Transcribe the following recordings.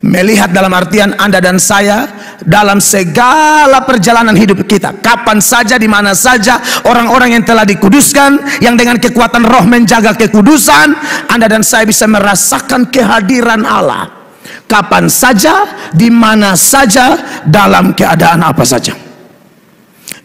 Melihat dalam artian Anda dan saya dalam segala perjalanan hidup kita, kapan saja, di mana saja, orang-orang yang telah dikuduskan, yang dengan kekuatan roh menjaga kekudusan, Anda dan saya bisa merasakan kehadiran Allah kapan saja, di mana saja, dalam keadaan apa saja.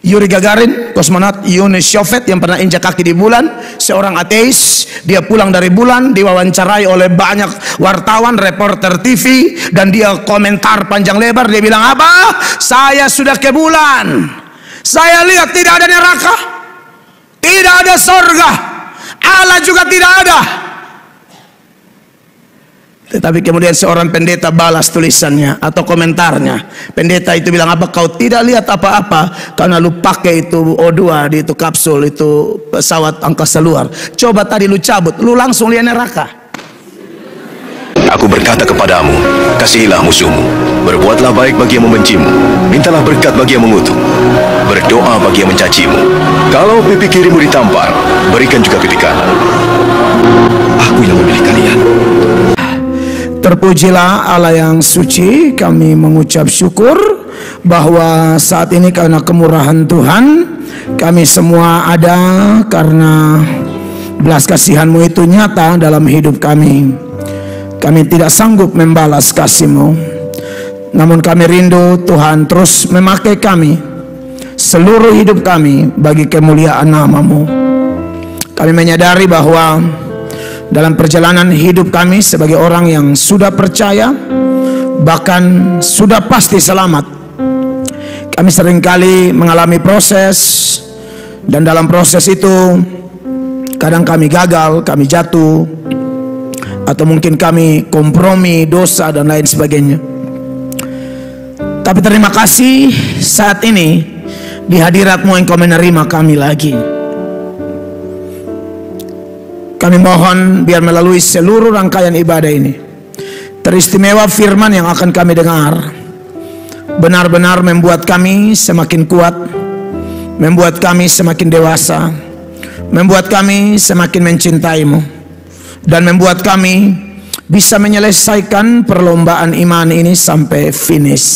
Yuri Gagarin, kosmonot Uni Soviet yang pernah injak kaki di bulan, seorang ateis. Dia pulang dari bulan, diwawancarai oleh banyak wartawan, reporter TV, dan dia komentar panjang lebar. Dia bilang apa? Saya sudah ke bulan, saya lihat tidak ada neraka, tidak ada surga, Allah juga tidak ada. Tetapi kemudian seorang pendeta balas tulisannya atau komentarnya. Pendeta itu bilang apa? Kau tidak lihat apa-apa karena lu pakai itu O2 di itu kapsul, itu pesawat angkasa luar. Coba tadi lu cabut, lu langsung lihat neraka. Aku berkata kepadamu, kasihilah musuhmu, berbuatlah baik bagi yang membencimu, mintalah berkat bagi yang mengutuk, berdoa bagi yang mencacimu. Kalau pipi kirimu ditampar, berikan juga pipi kanan. Aku yang memilih kalian. Terpujilah Allah yang suci. Kami mengucap syukur bahwa saat ini karena kemurahan Tuhan, kami semua ada karena belas kasihan-Mu itu nyata dalam hidup kami. Kami tidak sanggup membalas kasih-Mu, namun kami rindu Tuhan terus memakai kami, seluruh hidup kami, bagi kemuliaan nama-Mu. Kami menyadari bahwa dalam perjalanan hidup kami sebagai orang yang sudah percaya, bahkan sudah pasti selamat, kami seringkali mengalami proses, dan dalam proses itu kadang kami gagal, kami jatuh, atau mungkin kami kompromi, dosa, dan lain sebagainya. Tapi terima kasih saat ini di hadirat-Mu Engkau menerima kami lagi. Kami mohon biar melalui seluruh rangkaian ibadah ini, teristimewa firman yang akan kami dengar benar-benar membuat kami semakin kuat, membuat kami semakin dewasa, membuat kami semakin mencintai-Mu, dan membuat kami bisa menyelesaikan perlombaan iman ini sampai finish.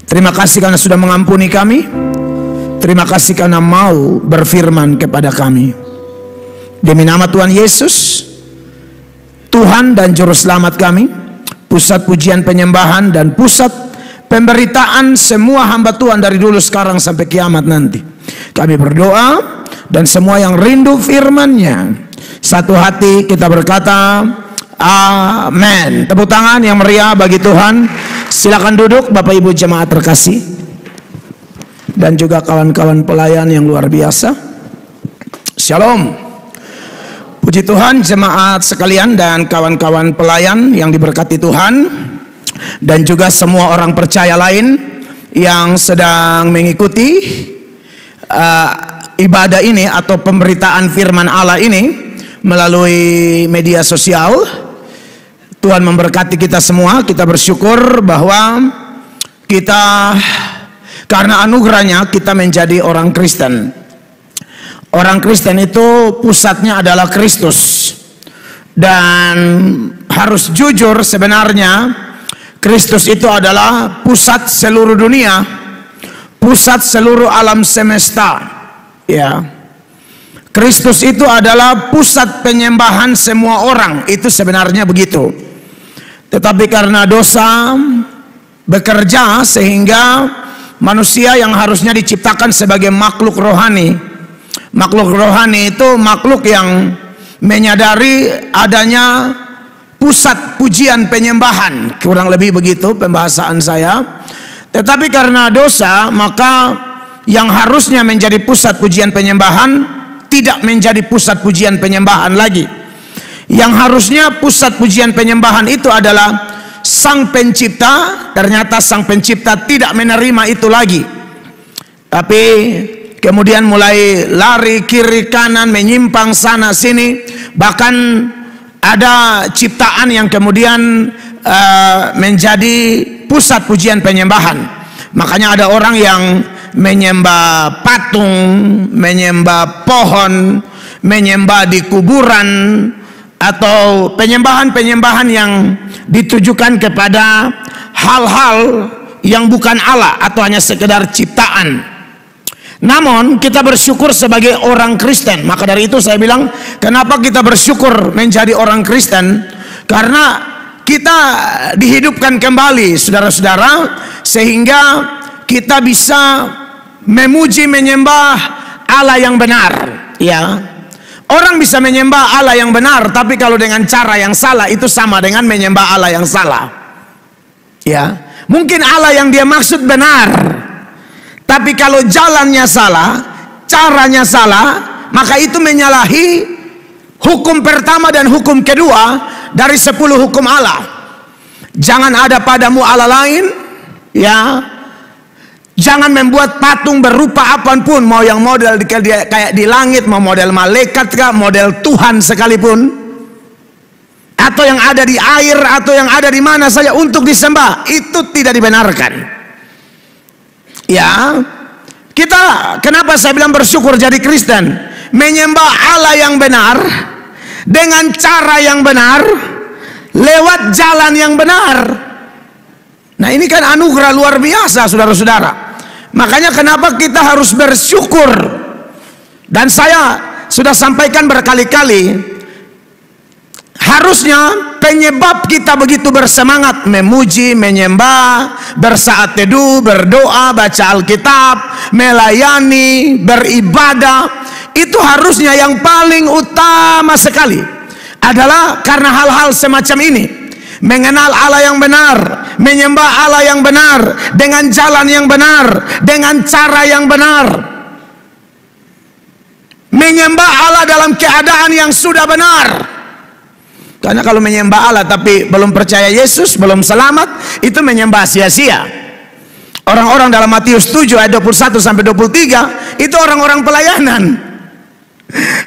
Terima kasih karena sudah mengampuni kami. Terima kasih karena mau berfirman kepada kami. Demi nama Tuhan Yesus, Tuhan dan Juru Selamat kami, pusat pujian penyembahan dan pusat pemberitaan semua hamba Tuhan dari dulu, sekarang, sampai kiamat nanti. Kami berdoa, dan semua yang rindu firman-Nya, satu hati kita berkata, amin. Tepuk tangan yang meriah bagi Tuhan. Silakan duduk Bapak Ibu jemaat terkasih, dan juga kawan-kawan pelayan yang luar biasa. Shalom. Puji Tuhan jemaat sekalian dan kawan-kawan pelayan yang diberkati Tuhan, dan juga semua orang percaya lain yang sedang mengikuti ibadah ini atau pemberitaan firman Allah ini melalui media sosial. Tuhan memberkati kita semua. Kita bersyukur bahwa kita, karena anugerahnya, kita menjadi orang Kristen. Orang Kristen itu pusatnya adalah Kristus, dan harus jujur, sebenarnya Kristus itu adalah pusat seluruh dunia, pusat seluruh alam semesta. Ya, Kristus itu adalah pusat penyembahan semua orang, itu sebenarnya begitu. Tetapi karena dosa bekerja sehingga manusia yang harusnya diciptakan sebagai makhluk rohani. Makhluk rohani itu makhluk yang menyadari adanya pusat pujian penyembahan, kurang lebih begitu pembahasan saya. Tetapi karena dosa, maka yang harusnya menjadi pusat pujian penyembahan tidak menjadi pusat pujian penyembahan lagi. Yang harusnya pusat pujian penyembahan itu adalah Sang Pencipta, ternyata Sang Pencipta tidak menerima itu lagi. Tapi kemudian mulai lari kiri kanan, menyimpang sana sini. Bahkan ada ciptaan yang kemudian menjadi pusat pujian penyembahan. Makanya ada orang yang menyembah patung, menyembah pohon, menyembah di kuburan, atau penyembahan-penyembahan yang ditujukan kepada hal-hal yang bukan Allah atau hanya sekedar ciptaan. Namun kita bersyukur sebagai orang Kristen. Maka dari itu saya bilang, kenapa kita bersyukur menjadi orang Kristen? Karena kita dihidupkan kembali, saudara-saudara, sehingga kita bisa memuji, menyembah Allah yang benar. Ya, orang bisa menyembah Allah yang benar, tapi kalau dengan cara yang salah, itu sama dengan menyembah Allah yang salah. Ya, mungkin Allah yang dia maksud benar, tapi kalau jalannya salah, caranya salah, maka itu menyalahi hukum pertama dan hukum kedua dari 10 hukum Allah. Jangan ada padamu Allah lain, ya. Jangan membuat patung berupa apapun, mau yang model kayak di langit, mau model malaikat kah, model Tuhan sekalipun, atau yang ada di air, atau yang ada di mana saja untuk disembah, itu tidak dibenarkan. Ya, kita kenapa saya bilang bersyukur jadi Kristen? Menyembah Allah yang benar, dengan cara yang benar, lewat jalan yang benar. Nah, ini kan anugerah luar biasa, saudara-saudara. Makanya kenapa kita harus bersyukur. Dan saya sudah sampaikan berkali-kali, harusnya penyebab kita begitu bersemangat memuji, menyembah, bersaat teduh, berdoa, baca Alkitab, melayani, beribadah, itu harusnya yang paling utama sekali adalah karena hal-hal semacam ini. Mengenal Allah yang benar, menyembah Allah yang benar, dengan jalan yang benar, dengan cara yang benar. Menyembah Allah dalam keadaan yang sudah benar. Karena kalau menyembah Allah tapi belum percaya Yesus, belum selamat, itu menyembah sia-sia. Orang-orang dalam Matius 7 ayat 21 sampai 23 itu orang-orang pelayanan.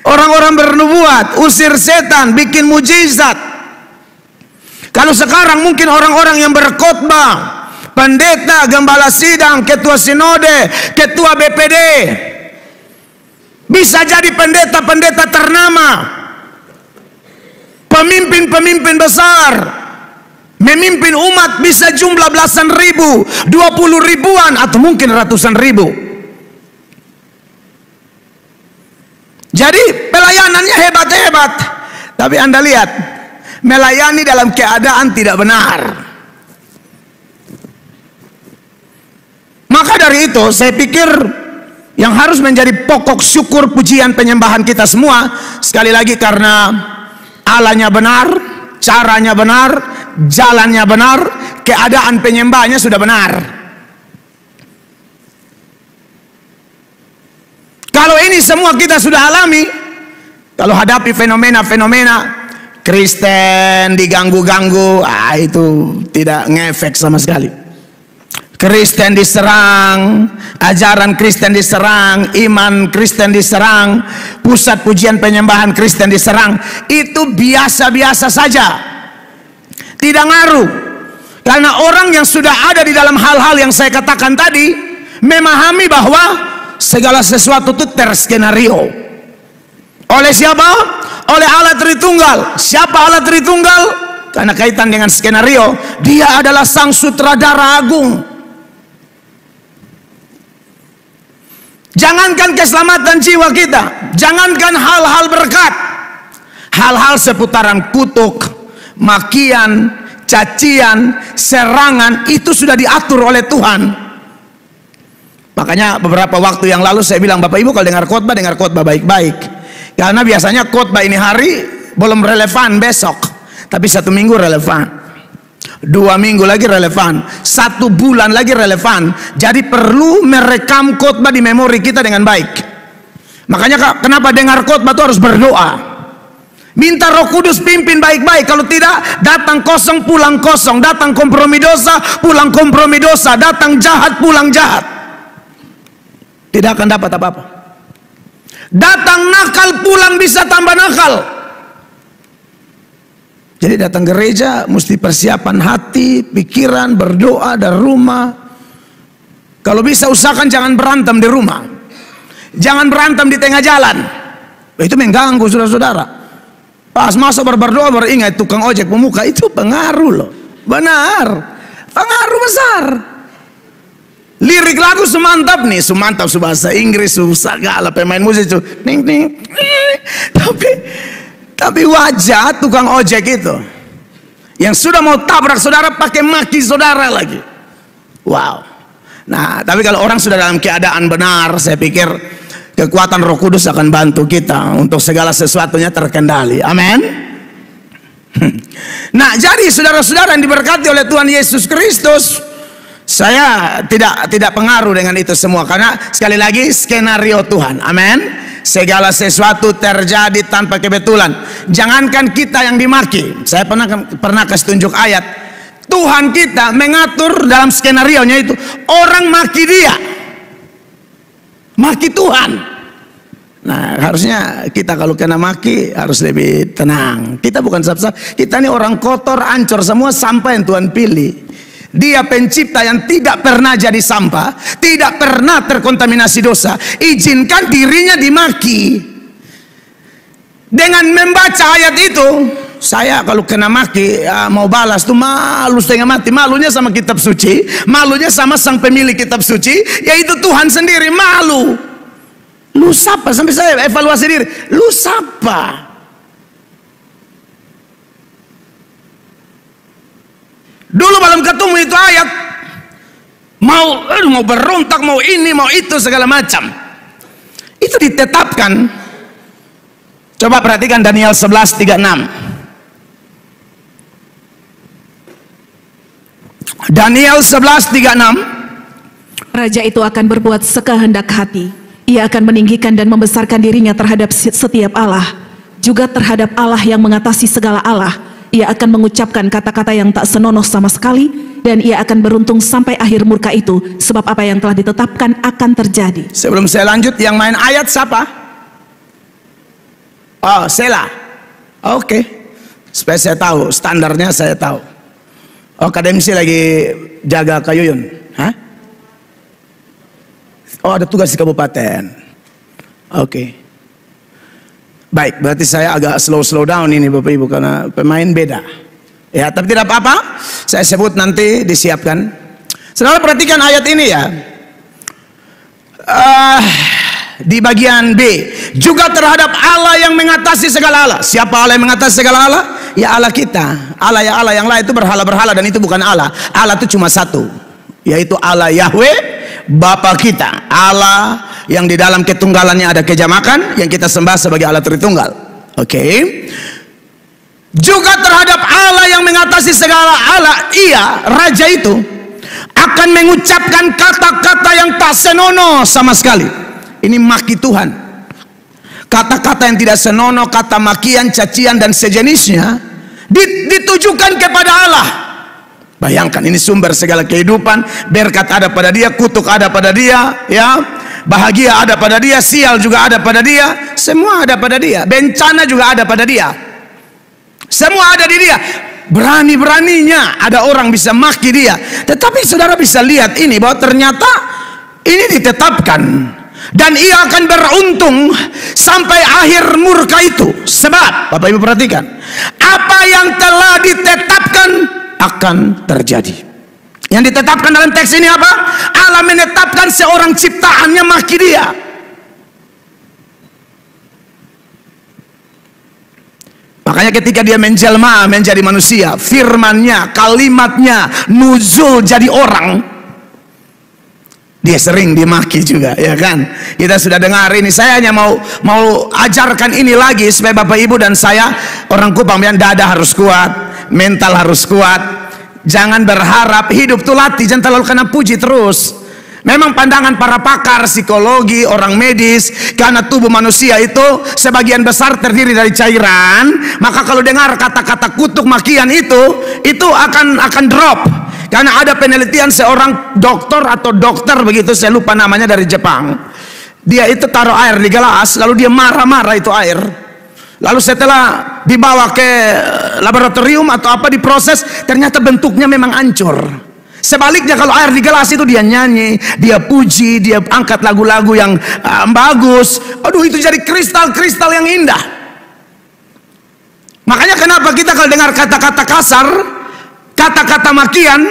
Orang-orang bernubuat, usir setan, bikin mujizat. Kalau sekarang mungkin orang-orang yang berkhotbah, pendeta, gembala sidang, ketua sinode, ketua BPD, bisa jadi pendeta-pendeta ternama, pemimpin-pemimpin besar, memimpin umat bisa jumlah belasan ribu, 20 ribuan, atau mungkin ratusan ribu. Jadi pelayanannya hebat-hebat, tapi Anda lihat, melayani dalam keadaan tidak benar. Maka dari itu saya pikir yang harus menjadi pokok syukur, pujian, penyembahan kita semua, sekali lagi karena Allahnya benar, caranya benar, jalannya benar, keadaan penyembahnya sudah benar. Kalau ini semua kita sudah alami, kalau hadapi fenomena-fenomena Kristen diganggu-ganggu, itu tidak ngefek sama sekali. Kristen diserang, ajaran Kristen diserang, iman Kristen diserang, pusat pujian penyembahan Kristen diserang, itu biasa-biasa saja, tidak ngaruh. Karena orang yang sudah ada di dalam hal-hal yang saya katakan tadi, memahami bahwa segala sesuatu itu terskenario. Oleh siapa? Oleh Allah Tritunggal. Siapa Allah Tritunggal? Karena kaitan dengan skenario, Dia adalah sang sutradara agung. Jangankan keselamatan jiwa kita, jangankan hal-hal berkat, hal-hal seputaran kutuk, makian, cacian, serangan, itu sudah diatur oleh Tuhan. Makanya beberapa waktu yang lalu saya bilang, Bapak Ibu kalau dengar khotbah baik-baik. Karena biasanya khotbah ini hari belum relevan besok, tapi 1 minggu relevan, 2 minggu lagi relevan, 1 bulan lagi relevan. Jadi perlu merekam khotbah di memori kita dengan baik. Makanya kenapa dengar khotbah itu harus berdoa, minta Roh Kudus pimpin baik-baik. Kalau tidak, datang kosong pulang kosong, datang kompromi dosa pulang kompromi dosa, datang jahat pulang jahat, tidak akan dapat apa-apa. Datang nakal pulang bisa tambah nakal. Jadi datang gereja mesti persiapan hati, pikiran, berdoa dari rumah. Kalau bisa usahakan jangan berantem di rumah, jangan berantem di tengah jalan. Itu mengganggu saudara-saudara. Pas masa berdoa baru ingat tukang ojek pemuka itu pengaruh loh. Benar, pengaruh besar. Lirik lagu semantap nih, semantap bahasa Inggris, segala pemain musik itu, tapi wajah tukang ojek itu yang sudah mau tabrak saudara pakai maki saudara lagi. Wow. Nah, tapi kalau orang sudah dalam keadaan benar, saya pikir kekuatan Roh Kudus akan bantu kita untuk segala sesuatunya terkendali. Amin. Nah, jadi saudara-saudara yang diberkati oleh Tuhan Yesus Kristus, saya tidak pengaruh dengan itu semua, karena sekali lagi skenario Tuhan. Amin. Segala sesuatu terjadi tanpa kebetulan. Jangankan kita yang dimaki, saya pernah kasih tunjuk ayat. Tuhan kita mengatur dalam skenario nya itu. Orang maki dia, maki Tuhan. Nah, harusnya kita kalau kena maki harus lebih tenang. Kita bukan sab-sab, kita ini orang kotor, ancur semua, sampah yang Tuhan pilih. Dia pencipta yang tidak pernah jadi sampah, tidak pernah terkontaminasi dosa. Izinkan dirinya dimaki. Dengan membaca ayat itu, saya kalau kena maki mau balas tuh malu setengah mati. Malunya sama kitab suci, malunya sama sang pemilik kitab suci, yaitu Tuhan sendiri. Malu. Lu siapa? Sampai saya evaluasi diri. Lu siapa? Dulu malam ketemu itu ayat, mau berontak, mau ini, mau itu, segala macam. Itu ditetapkan. Coba perhatikan Daniel 11:36. Daniel 11:36. Raja itu akan berbuat sekehendak hati. Ia akan meninggikan dan membesarkan dirinya terhadap setiap Allah, juga terhadap Allah yang mengatasi segala Allah. Ia akan mengucapkan kata-kata yang tak senonoh sama sekali, dan ia akan beruntung sampai akhir murka itu, sebab apa yang telah ditetapkan akan terjadi. Sebelum saya lanjut, yang main ayat siapa? Oh, Sela. Oke. Supaya saya tahu, standarnya saya tahu. Oh, akademisi lagi jaga Kayuyun. Hah? Oh, ada tugas di kabupaten. Oke. Baik, berarti saya agak slow down ini Bapak Ibu, karena pemain beda. Ya, tapi tidak apa-apa. Saya sebut nanti, disiapkan. Saudara perhatikan ayat ini ya. Di bagian B, juga terhadap Allah yang mengatasi segala Allah. Siapa Allah yang mengatasi segala Allah? Ya Allah kita. Allah ya Allah, yang lain itu berhala-berhala, dan itu bukan Allah. Allah itu cuma satu, yaitu Allah Yahweh, Bapa kita. Allah yang di dalam ketunggalannya ada kejamakan, yang kita sembah sebagai Allah Tritunggal. Oke. Juga terhadap Allah yang mengatasi segala Allah, ia, Raja itu akan mengucapkan kata-kata yang tak senonoh sama sekali. Ini maki Tuhan. Kata-kata yang tidak senonoh, kata makian, cacian dan sejenisnya ditujukan kepada Allah. Bayangkan, ini sumber segala kehidupan. Berkat ada pada dia, kutuk ada pada dia, ya. Bahagia ada pada dia, sial juga ada pada dia, semua ada pada dia. Bencana juga ada pada dia. Semua ada di dia. Berani-beraninya ada orang bisa maki dia. Tetapi saudara bisa lihat ini, bahwa ternyata ini ditetapkan, dan ia akan beruntung sampai akhir murka itu. Sebab, Bapak Ibu perhatikan, apa yang telah ditetapkan akan terjadi. Yang ditetapkan dalam teks ini apa? Allah menetapkan seorang ciptaannya maki dia. Makanya ketika dia menjelma menjadi manusia, firmannya, kalimatnya nuzul jadi orang, dia sering dimaki juga, ya kan? Kita sudah dengar ini. Saya hanya mau ajarkan ini lagi supaya Bapak Ibu dan saya, orang Kupang bilang dada harus kuat, mental harus kuat. Jangan berharap hidup tuh latih, jangan terlalu kena puji terus. Memang pandangan para pakar psikologi, orang medis, karena tubuh manusia itu sebagian besar terdiri dari cairan, maka kalau dengar kata-kata kutuk makian itu akan drop. Karena ada penelitian seorang dokter atau dokter begitu, saya lupa namanya, dari Jepang. Dia itu taruh air di gelas, lalu dia marah-marah itu air. Lalu setelah dibawa ke laboratorium atau apa, diproses, ternyata bentuknya memang hancur. Sebaliknya kalau air di gelas itu dia nyanyi, dia puji, dia angkat lagu-lagu yang bagus. Aduh, itu jadi kristal-kristal yang indah. Makanya kenapa kita kalau dengar kata-kata kasar, kata-kata makian,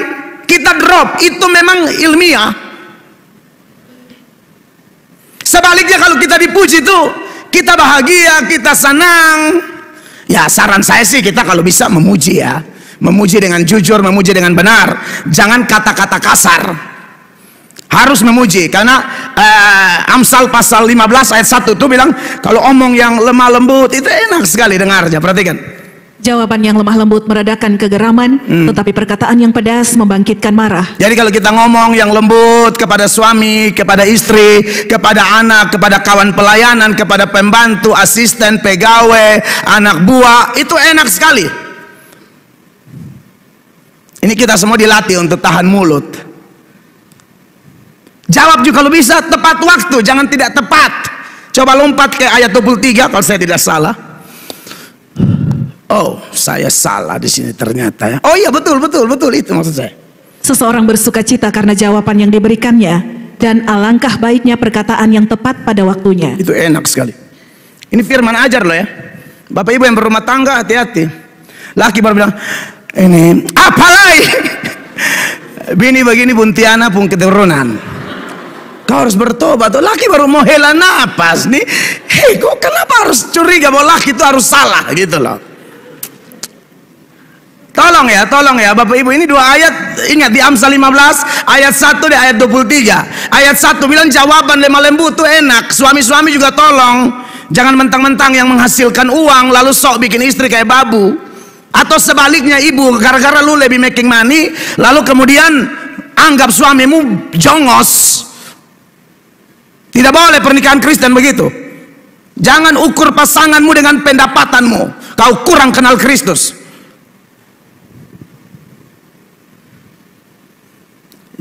kita drop. Itu memang ilmiah. Sebaliknya kalau kita dipuji itu, kita bahagia, kita senang. Ya saran saya sih kita kalau bisa memuji ya. Memuji dengan jujur, memuji dengan benar. Jangan kata-kata kasar. Harus memuji, karena Amsal pasal 15 ayat 1 itu bilang kalau omong yang lemah lembut itu enak sekali dengarnya. Perhatikan. Jawaban yang lemah lembut meredakan kegeraman, tetapi perkataan yang pedas membangkitkan marah. Jadi kalau kita ngomong yang lembut kepada suami, kepada istri, kepada anak, kepada kawan pelayanan, kepada pembantu, asisten, pegawai, anak buah, itu enak sekali. Ini kita semua dilatih untuk tahan mulut. Jawab juga kalau bisa tepat waktu, jangan tidak tepat. Coba lompat ke ayat 23 kalau saya tidak salah. Oh, saya salah di sini ternyata ya. Oh iya, betul itu maksud saya. Seseorang bersuka cita karena jawaban yang diberikannya, dan alangkah baiknya perkataan yang tepat pada waktunya. Itu enak sekali. Ini firman ajar loh ya. Bapak ibu yang berumah tangga hati-hati. Laki baru bilang, ini apalagi bini begini buntiana pun keturunan. Kau harus bertobat. Laki baru mau hela napas nih. Hei, kok kenapa harus curiga bahwa laki itu harus salah gitu loh. Tolong ya Bapak Ibu, ini dua ayat. Ingat di Amsal 15 ayat 1 dan ayat 23. Ayat 1 bilang jawaban lemah lembut itu enak. Suami-suami juga tolong, jangan mentang-mentang yang menghasilkan uang lalu sok bikin istri kayak babu. Atau sebaliknya, ibu gara-gara lu lebih making money lalu kemudian anggap suamimu jongos. Tidak boleh pernikahan Kristen begitu. Jangan ukur pasanganmu dengan pendapatanmu. Kau kurang kenal Kristus.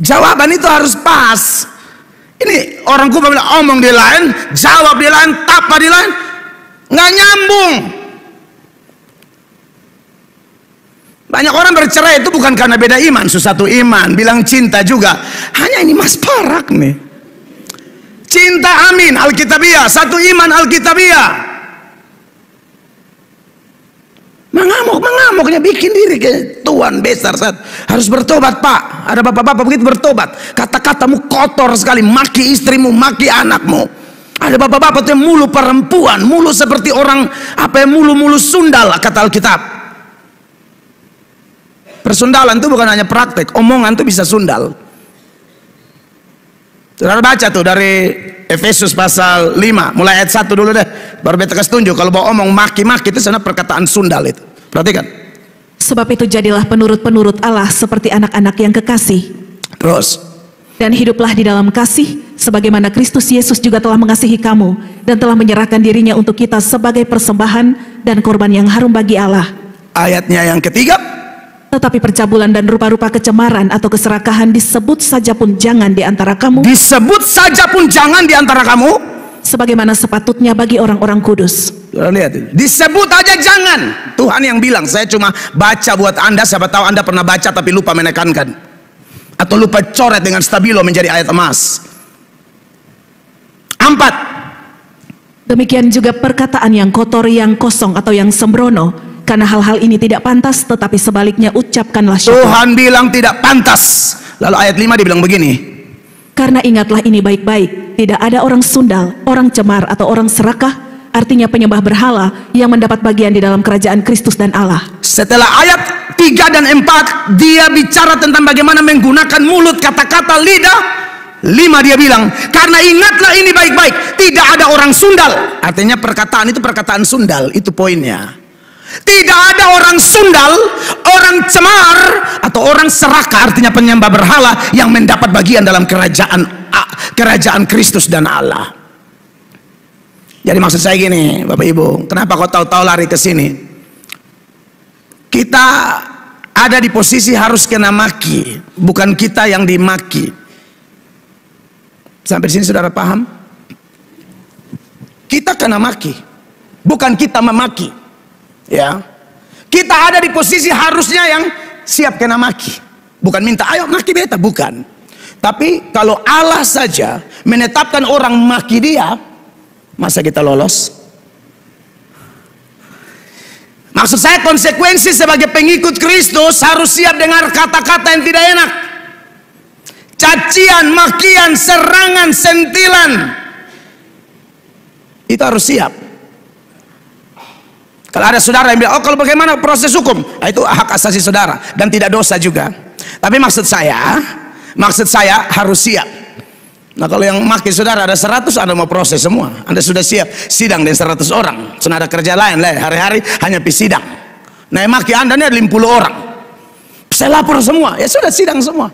Jawaban itu harus pas. Ini orang Kuba bilang omong di lain, jawab di lain, tapa di lain, nggak nyambung. Banyak orang bercerai itu bukan karena beda iman, satu iman, bilang cinta juga. Hanya ini Mas Parak nih. Cinta amin Alkitabiah, satu iman Alkitabiah. Mengamuk-mengamuknya bikin diri ke Tuhan besar saat harus bertobat Pak. Ada bapak-bapak begitu bertobat, kata-katamu kotor sekali, maki istrimu, maki anakmu. Ada bapak-bapak yang mulu perempuan, mulu seperti orang apa yang mulu-mulu sundal kata Alkitab. Persundalan itu bukan hanya praktek, omongan itu bisa sundal. Saudara baca tuh dari Efesus pasal 5 mulai ayat 1 dulu deh, baru beta kasih tunjuk. Kalau mau omong maki-maki itu sebenarnya perkataan sundal itu. Perhatikan. Sebab itu jadilah penurut-penurut Allah seperti anak-anak yang kekasih. Terus. Dan hiduplah di dalam kasih, sebagaimana Kristus Yesus juga telah mengasihi kamu dan telah menyerahkan dirinya untuk kita sebagai persembahan dan korban yang harum bagi Allah. Ayatnya yang ketiga. Tetapi percabulan dan rupa-rupa kecemaran atau keserakahan disebut saja pun jangan di antara kamu. Disebut saja pun jangan di antara kamu. Sebagaimana sepatutnya bagi orang-orang kudus. Lihat, disebut aja jangan. Tuhan yang bilang, saya cuma baca buat Anda, siapa tahu Anda pernah baca tapi lupa menekankan. Atau lupa coret dengan stabilo menjadi ayat emas. 4. Demikian juga perkataan yang kotor, yang kosong atau yang sembrono. Karena hal-hal ini tidak pantas, tetapi sebaliknya ucapkanlah syukur. Tuhan bilang tidak pantas. Lalu ayat 5 dibilang begini. Karena ingatlah ini baik-baik, tidak ada orang sundal, orang cemar atau orang serakah, artinya penyembah berhala yang mendapat bagian di dalam kerajaan Kristus dan Allah. Setelah ayat 3 dan 4, dia bicara tentang bagaimana menggunakan mulut, kata-kata, lidah. 5 dia bilang, karena ingatlah ini baik-baik, tidak ada orang sundal. Artinya perkataan itu perkataan sundal, itu poinnya. Tidak ada orang sundal, orang cemar, atau orang serakah, artinya penyembah berhala yang mendapat bagian dalam kerajaan Kristus dan Allah. Jadi maksud saya gini, Bapak Ibu, kenapa kau tahu-tahu lari ke sini? Kita ada di posisi harus kena maki, bukan kita yang dimaki. Sampai sini saudara paham? Kita kena maki, bukan kita memaki. Ya, kita ada di posisi harusnya yang siap kena maki, bukan minta ayo maki beta, bukan. Tapi kalau Allah saja menetapkan orang maki dia, masa kita lolos? Maksud saya konsekuensi sebagai pengikut Kristus harus siap dengar kata-kata yang tidak enak. Cacian, makian, serangan, sentilan. Itu harus siap. Kalau ada saudara yang bilang, oh kalau bagaimana proses hukum? Nah, itu hak asasi saudara dan tidak dosa juga. Tapi maksud saya harus siap. Nah kalau yang maki saudara ada 100, Anda mau proses semua. Anda sudah siap sidang dengan 100 orang. Sudah ada kerja lain, hari-hari hanya pi sidang. Nah yang maki Anda ini ada 50 orang. Saya lapor semua, ya sudah sidang semua.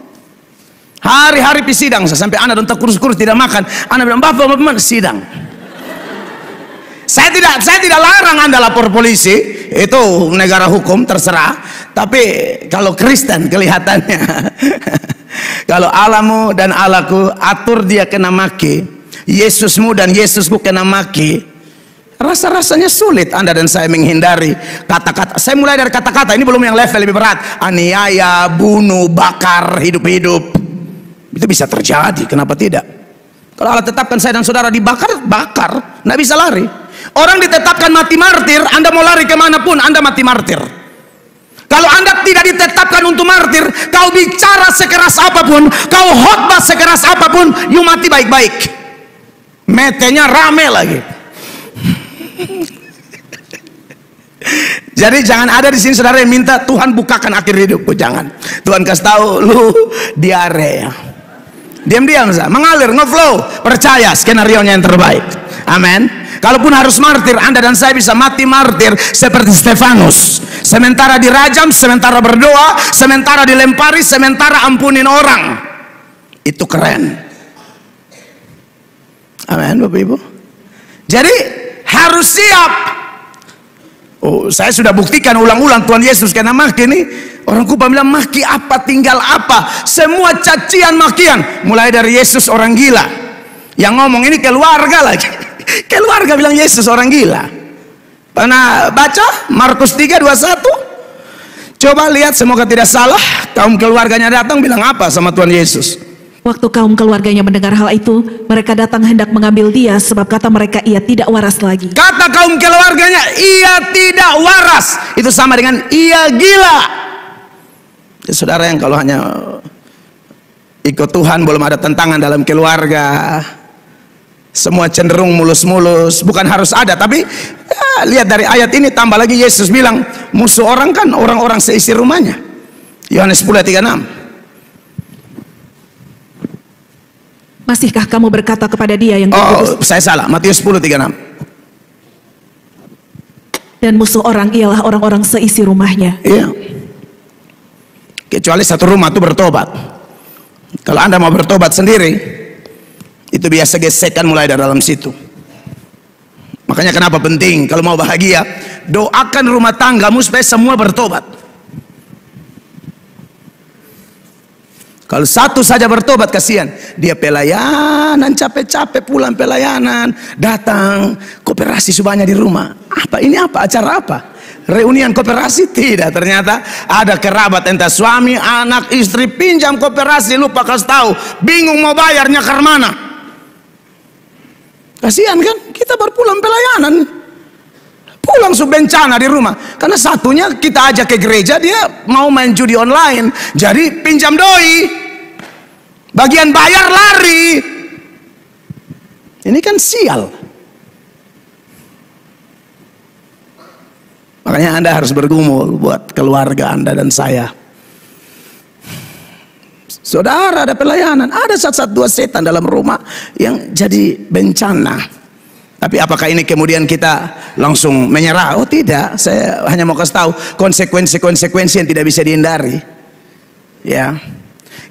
Hari-hari pi sidang, sampai Anda untuk kurus-kurus tidak makan. Anda bilang, Bapak sidang. Saya tidak larang Anda lapor polisi, itu negara hukum terserah. Tapi kalau Kristen kelihatannya kalau Allahmu dan Allahku atur dia kena maki, Yesusmu dan Yesusku kena maki, rasa-rasanya sulit Anda dan saya menghindari kata-kata. Saya mulai dari kata-kata, ini belum yang level lebih berat. Aniaya, bunuh, bakar, hidup-hidup. Itu bisa terjadi, kenapa tidak? Kalau Allah tetapkan saya dan saudara dibakar, bakar, nggak bisa lari. Orang ditetapkan mati martir, Anda mau lari kemanapun, Anda mati martir. Kalau Anda tidak ditetapkan untuk martir, kau bicara sekeras apapun, kau khotbah sekeras apapun, you mati baik-baik. Metenya rame lagi. Jadi jangan ada di sini saudara yang minta Tuhan bukakan akhir hidupku, jangan. Tuhan kasih tahu lu diare ya. Diam-diam saja, mengalir, ngeflow, percaya skenario-nya yang terbaik. Amin. Kalaupun harus martir, Anda dan saya bisa mati martir seperti Stefanus. Sementara dirajam, sementara berdoa, sementara dilempari, sementara ampunin orang. Itu keren. Amin, Bapak Ibu. Jadi harus siap. Oh, saya sudah buktikan ulang-ulang Tuhan Yesus kena maki ini. Orang Kuba bilang, maki apa tinggal apa, semua cacian makian. Mulai dari Yesus orang gila. Yang ngomong ini keluarga lagi. Keluarga bilang Yesus orang gila. Pernah baca Markus 3:21? Coba lihat, semoga tidak salah. Kaum keluarganya datang bilang apa sama Tuhan Yesus? Waktu kaum keluarganya mendengar hal itu, mereka datang hendak mengambil dia, sebab kata mereka, ia tidak waras lagi. Kata kaum keluarganya, ia tidak waras. Itu sama dengan ia gila. Ya, saudara yang kalau hanya ikut Tuhan, belum ada tentangan dalam keluarga, semua cenderung mulus-mulus. Bukan harus ada, tapi ya, lihat dari ayat ini, tambah lagi Yesus bilang, musuh orang kan orang-orang seisi rumahnya. Yohanes 10:36. Masihkah kamu berkata kepada dia yang saya salah, Matius 10:36. Dan musuh orang ialah orang-orang seisi rumahnya. Iya. Kecuali satu rumah itu bertobat. Kalau Anda mau bertobat sendiri, itu biasa gesekan mulai dari dalam situ. Makanya kenapa penting kalau mau bahagia, doakan rumah tanggamu supaya semua bertobat. Kalau satu saja bertobat, kasihan. Dia pelayanan, capek-capek pulang pelayanan, datang koperasi subahnya di rumah. Apa ini, apa acara apa? Reunian koperasi? Tidak, ternyata ada kerabat, entah suami, anak, istri pinjam koperasi, lupa kasih tahu, bingung mau bayar, nyakar mana. Kasihan kan? Kita baru pulang pelayanan, pulang bencana di rumah. Karena satunya kita ajak ke gereja, dia mau main judi online, jadi pinjam doi, bagian bayar lari. Ini kan sial. Makanya Anda harus bergumul buat keluarga Anda dan saya. Saudara, ada pelayanan, ada satu-dua setan dalam rumah yang jadi bencana. Tapi apakah ini kemudian kita langsung menyerah? Oh tidak, saya hanya mau kasih tahu konsekuensi-konsekuensi yang tidak bisa dihindari. Ya,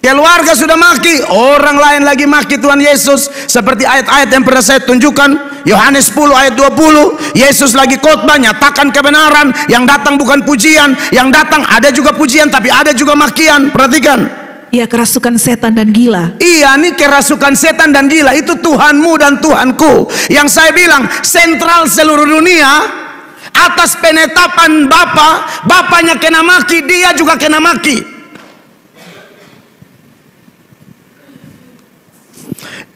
keluarga sudah maki, orang lain lagi maki Tuhan Yesus. Seperti ayat-ayat yang pernah saya tunjukkan, Yohanes 10 ayat 20, Yesus lagi khotbah, nyatakan kebenaran. Yang datang bukan pujian, yang datang ada juga pujian, tapi ada juga makian. Perhatikan. Ia kerasukan setan dan gila. Iya, ini kerasukan setan dan gila. Itu Tuhanmu dan Tuhanku. Yang saya bilang, sentral seluruh dunia atas penetapan Bapa. Bapaknya kena maki, dia juga kena maki.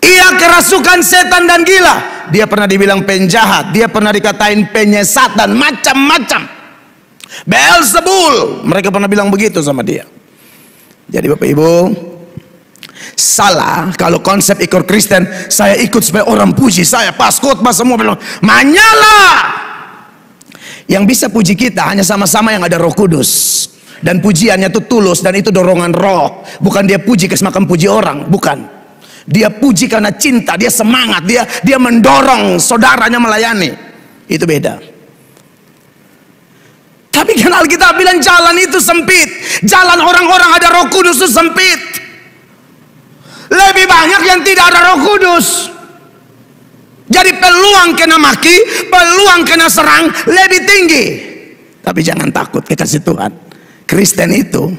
Ia kerasukan setan dan gila. Dia pernah dibilang penjahat, dia pernah dikatain penyesatan, macam-macam. Beelzebul, mereka pernah bilang begitu sama dia. Jadi Bapak Ibu, salah kalau konsep ikut Kristen, saya ikut supaya orang puji saya, pas khotbah semua bilang menyala. Yang bisa puji kita hanya sama-sama yang ada Roh Kudus, dan pujiannya itu tulus, dan itu dorongan roh. Bukan dia puji kesemakan puji orang, bukan. Dia puji karena cinta, dia semangat, dia mendorong saudaranya melayani. Itu beda. Tapi kan Alkitab bilang jalan itu sempit. Jalan orang-orang ada Roh Kudus itu sempit. Lebih banyak yang tidak ada Roh Kudus. Jadi peluang kena maki, peluang kena serang lebih tinggi. Tapi jangan takut, kekasih Tuhan. Kristen itu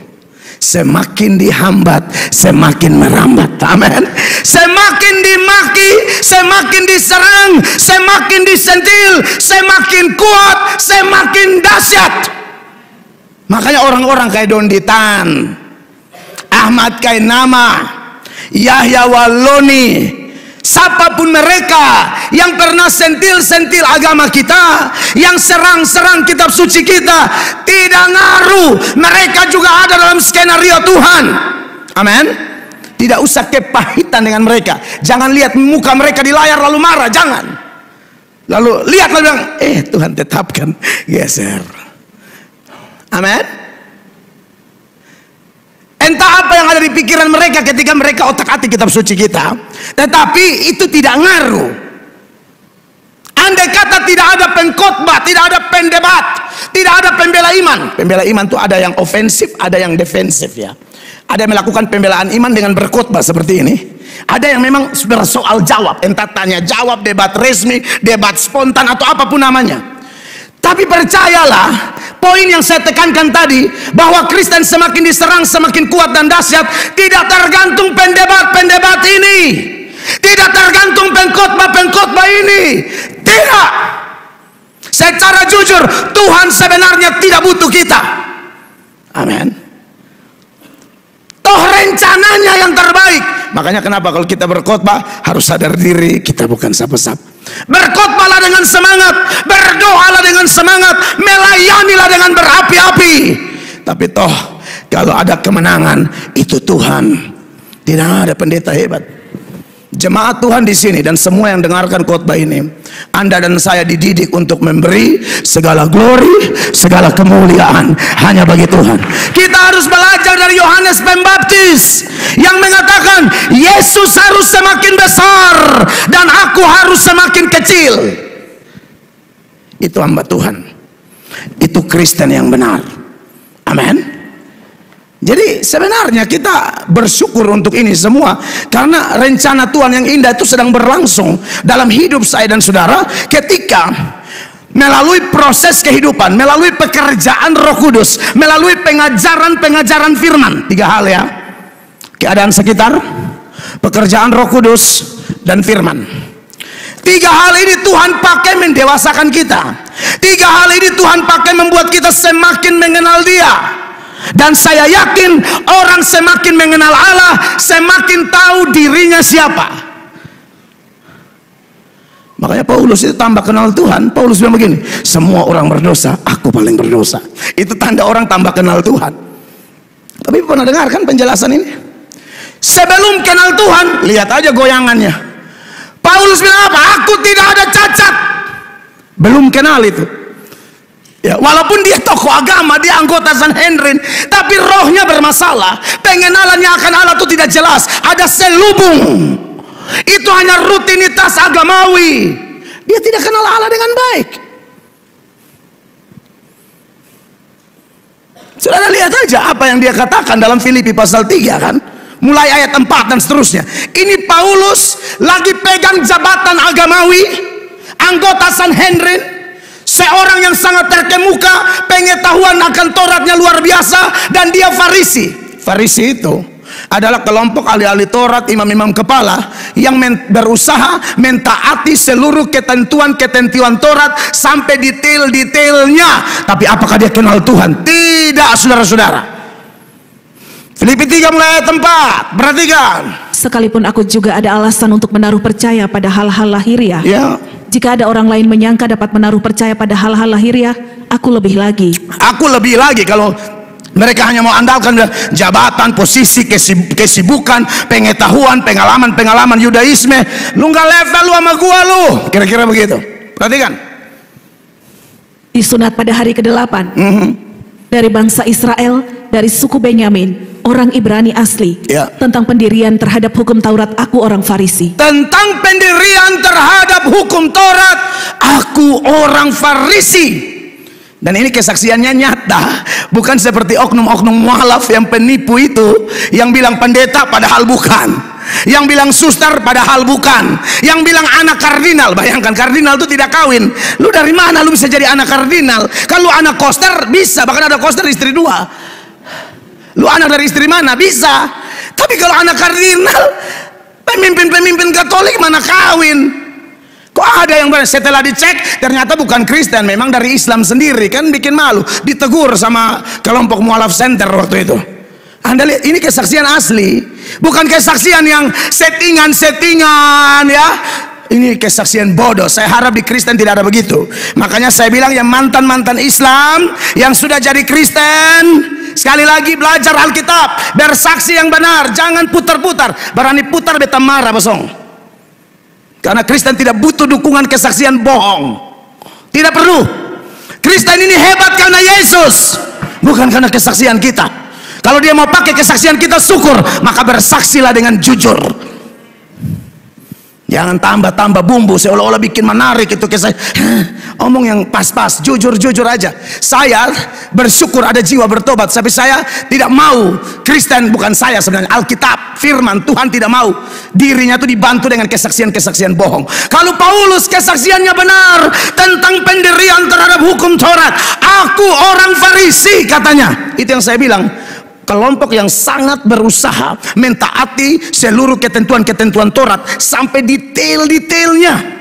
semakin dihambat, semakin merambat. Amin. Semakin dimaki, semakin diserang, semakin disentil, semakin kuat, semakin dahsyat. Makanya orang-orang kayak Donditan, Ahmad Kainama, Yahya Waloni, siapapun mereka yang pernah sentil-sentil agama kita, yang serang-serang kitab suci kita, tidak ngaruh. Mereka juga ada dalam skenario Tuhan. Amin. Tidak usah kepahitan dengan mereka. Jangan lihat muka mereka di layar lalu marah, jangan. Lalu lihat lalu bilang, Tuhan tetapkan, geser. Amin. Entah apa yang ada di pikiran mereka ketika mereka otak-atik kitab suci kita, tetapi itu tidak ngaruh. Andai kata tidak ada pengkhotbah, tidak ada pendebat, tidak ada pembela iman. Pembela iman itu ada yang ofensif, ada yang defensif ya. Ada yang melakukan pembelaan iman dengan berkhotbah seperti ini. Ada yang memang bersoal jawab, entah tanya jawab, debat resmi, debat spontan atau apapun namanya. Tapi percayalah, poin yang saya tekankan tadi, bahwa Kristen semakin diserang semakin kuat dan dahsyat, tidak tergantung pendebat-pendebat ini, tidak tergantung pengkhotbah-pengkhotbah ini. Tidak. Secara jujur, Tuhan sebenarnya tidak butuh kita. Amin. Toh rencananya yang terbaik. Makanya kenapa kalau kita berkhotbah harus sadar diri kita bukan siapa-siapa. Berkhotbahlah dengan semangat, berdoalah dengan semangat, melayanilah dengan berapi-api. Tapi toh kalau ada kemenangan itu Tuhan, tidak ada pendeta hebat. Jemaat Tuhan di sini dan semua yang dengarkan khotbah ini, Anda dan saya dididik untuk memberi segala glory, segala kemuliaan hanya bagi Tuhan. Kita harus belajar dari Yohanes Pembaptis yang mengatakan Yesus harus semakin besar dan aku harus semakin kecil. Itu hamba Tuhan, itu Kristen yang benar. Amin. Jadi sebenarnya kita bersyukur untuk ini semua, karena rencana Tuhan yang indah itu sedang berlangsung dalam hidup saya dan saudara ketika melalui proses kehidupan, melalui pekerjaan Roh Kudus, melalui pengajaran-pengajaran firman. 3 hal ya: keadaan sekitar, pekerjaan Roh Kudus, dan firman. 3 hal ini Tuhan pakai mendewasakan kita. 3 hal ini Tuhan pakai membuat kita semakin mengenal Dia. Dan saya yakin orang semakin mengenal Allah, semakin tahu dirinya siapa. Makanya Paulus itu tambah kenal Tuhan. Paulus bilang begini, semua orang berdosa, aku paling berdosa. Itu tanda orang tambah kenal Tuhan. Tapi pernah dengar kan penjelasan ini? Sebelum kenal Tuhan, lihat aja goyangannya. Paulus bilang apa? Aku tidak ada cacat. Belum kenal itu. Ya, walaupun dia tokoh agama, dia anggota Sanhedrin, tapi rohnya bermasalah. Pengenalannya akan Allah itu tidak jelas. Ada selubung. Itu hanya rutinitas agamawi. Dia tidak kenal Allah dengan baik. Saudara lihat aja apa yang dia katakan dalam Filipi pasal 3 kan, mulai ayat 4 dan seterusnya. Ini Paulus lagi pegang jabatan agamawi, anggota Sanhedrin, seorang yang sangat terkemuka, pengetahuan akan Tauratnya luar biasa, dan dia Farisi. Farisi itu adalah kelompok ahli-ahli Taurat, imam-imam kepala yang berusaha mentaati seluruh ketentuan-ketentuan Taurat sampai detail-detailnya. Tapi apakah dia kenal Tuhan? Tidak, saudara-saudara. Filipi 3 mulai ayat 4, perhatikan. Sekalipun aku juga ada alasan untuk menaruh percaya pada hal-hal lahiriah, Ya. Jika ada orang lain menyangka dapat menaruh percaya pada hal-hal lahiriah, aku lebih lagi. Aku lebih lagi. Kalau mereka hanya mau andalkan jabatan, posisi, kesibukan, pengetahuan, pengalaman Yudaisme, lu nggak level lu sama gua lu. Kira-kira begitu. Perhatikan. Disunat pada hari ke-8 dari bangsa Israel, dari suku Benyamin, orang Ibrani asli, tentang pendirian terhadap hukum Taurat, aku orang Farisi. Tentang pendirian terhadap hukum Taurat, aku orang Farisi. Dan ini kesaksiannya nyata, bukan seperti oknum-oknum mualaf yang penipu itu, yang bilang pendeta padahal bukan, yang bilang suster padahal bukan, yang bilang anak kardinal. Bayangkan, kardinal itu tidak kawin. Lu dari mana lu bisa jadi anak kardinal? Kan lu anak koster bisa, bahkan ada koster istri 2. Lu anak dari istri mana? Bisa. Tapi kalau anak kardinal, pemimpin Katolik mana kawin? Kok ada yang setelah dicek ternyata bukan Kristen, memang dari Islam sendiri, kan bikin malu, ditegur sama kelompok mualaf center waktu itu. Anda lihat, ini kesaksian asli, bukan kesaksian yang settingan ya. Ini kesaksian bodoh. Saya harap di Kristen tidak ada begitu. Makanya saya bilang yang mantan Islam yang sudah jadi Kristen, sekali lagi belajar Alkitab, bersaksi yang benar, jangan putar-putar. Berani putar beta marah bosong. Karena Kristen tidak butuh dukungan kesaksian bohong. Tidak perlu. Kristen ini hebat karena Yesus, bukan karena kesaksian kita. Kalau dia mau pakai kesaksian kita, syukur, maka bersaksilah dengan jujur. Jangan tambah-tambah bumbu seolah-olah bikin menarik itu kisah. Omong yang pas-pas, jujur aja. Saya bersyukur ada jiwa bertobat, tapi saya tidak mau Kristen, bukan saya sebenarnya, Alkitab, firman Tuhan tidak mau dirinya itu dibantu dengan kesaksian-kesaksian bohong. Kalau Paulus kesaksiannya benar tentang pendirian terhadap hukum Taurat, aku orang Farisi katanya. Itu yang saya bilang, kelompok yang sangat berusaha mentaati seluruh ketentuan-ketentuan Taurat sampai detail-detailnya.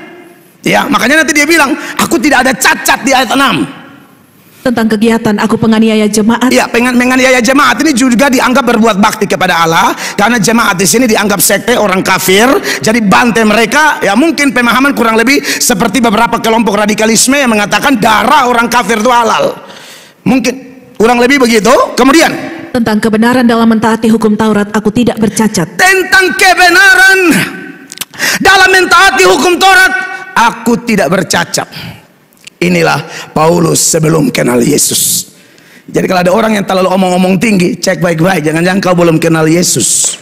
Ya, makanya nanti dia bilang, aku tidak ada cacat di ayat 6. Tentang kegiatan aku penganiaya jemaat. Ya, penganiaya jemaat ini juga dianggap berbuat bakti kepada Allah, karena jemaat di sini dianggap sekte orang kafir. Jadi bantai mereka, ya mungkin pemahaman kurang lebih seperti beberapa kelompok radikalisme yang mengatakan darah orang kafir itu halal. Mungkin kurang lebih begitu. Kemudian tentang kebenaran dalam mentaati hukum Taurat, aku tidak bercacat. Tentang kebenaran dalam mentaati hukum Taurat, aku tidak bercacat. Inilah Paulus sebelum kenal Yesus. Jadi kalau ada orang yang terlalu omong-omong tinggi, cek baik-baik, jangan-jangan kau belum kenal Yesus.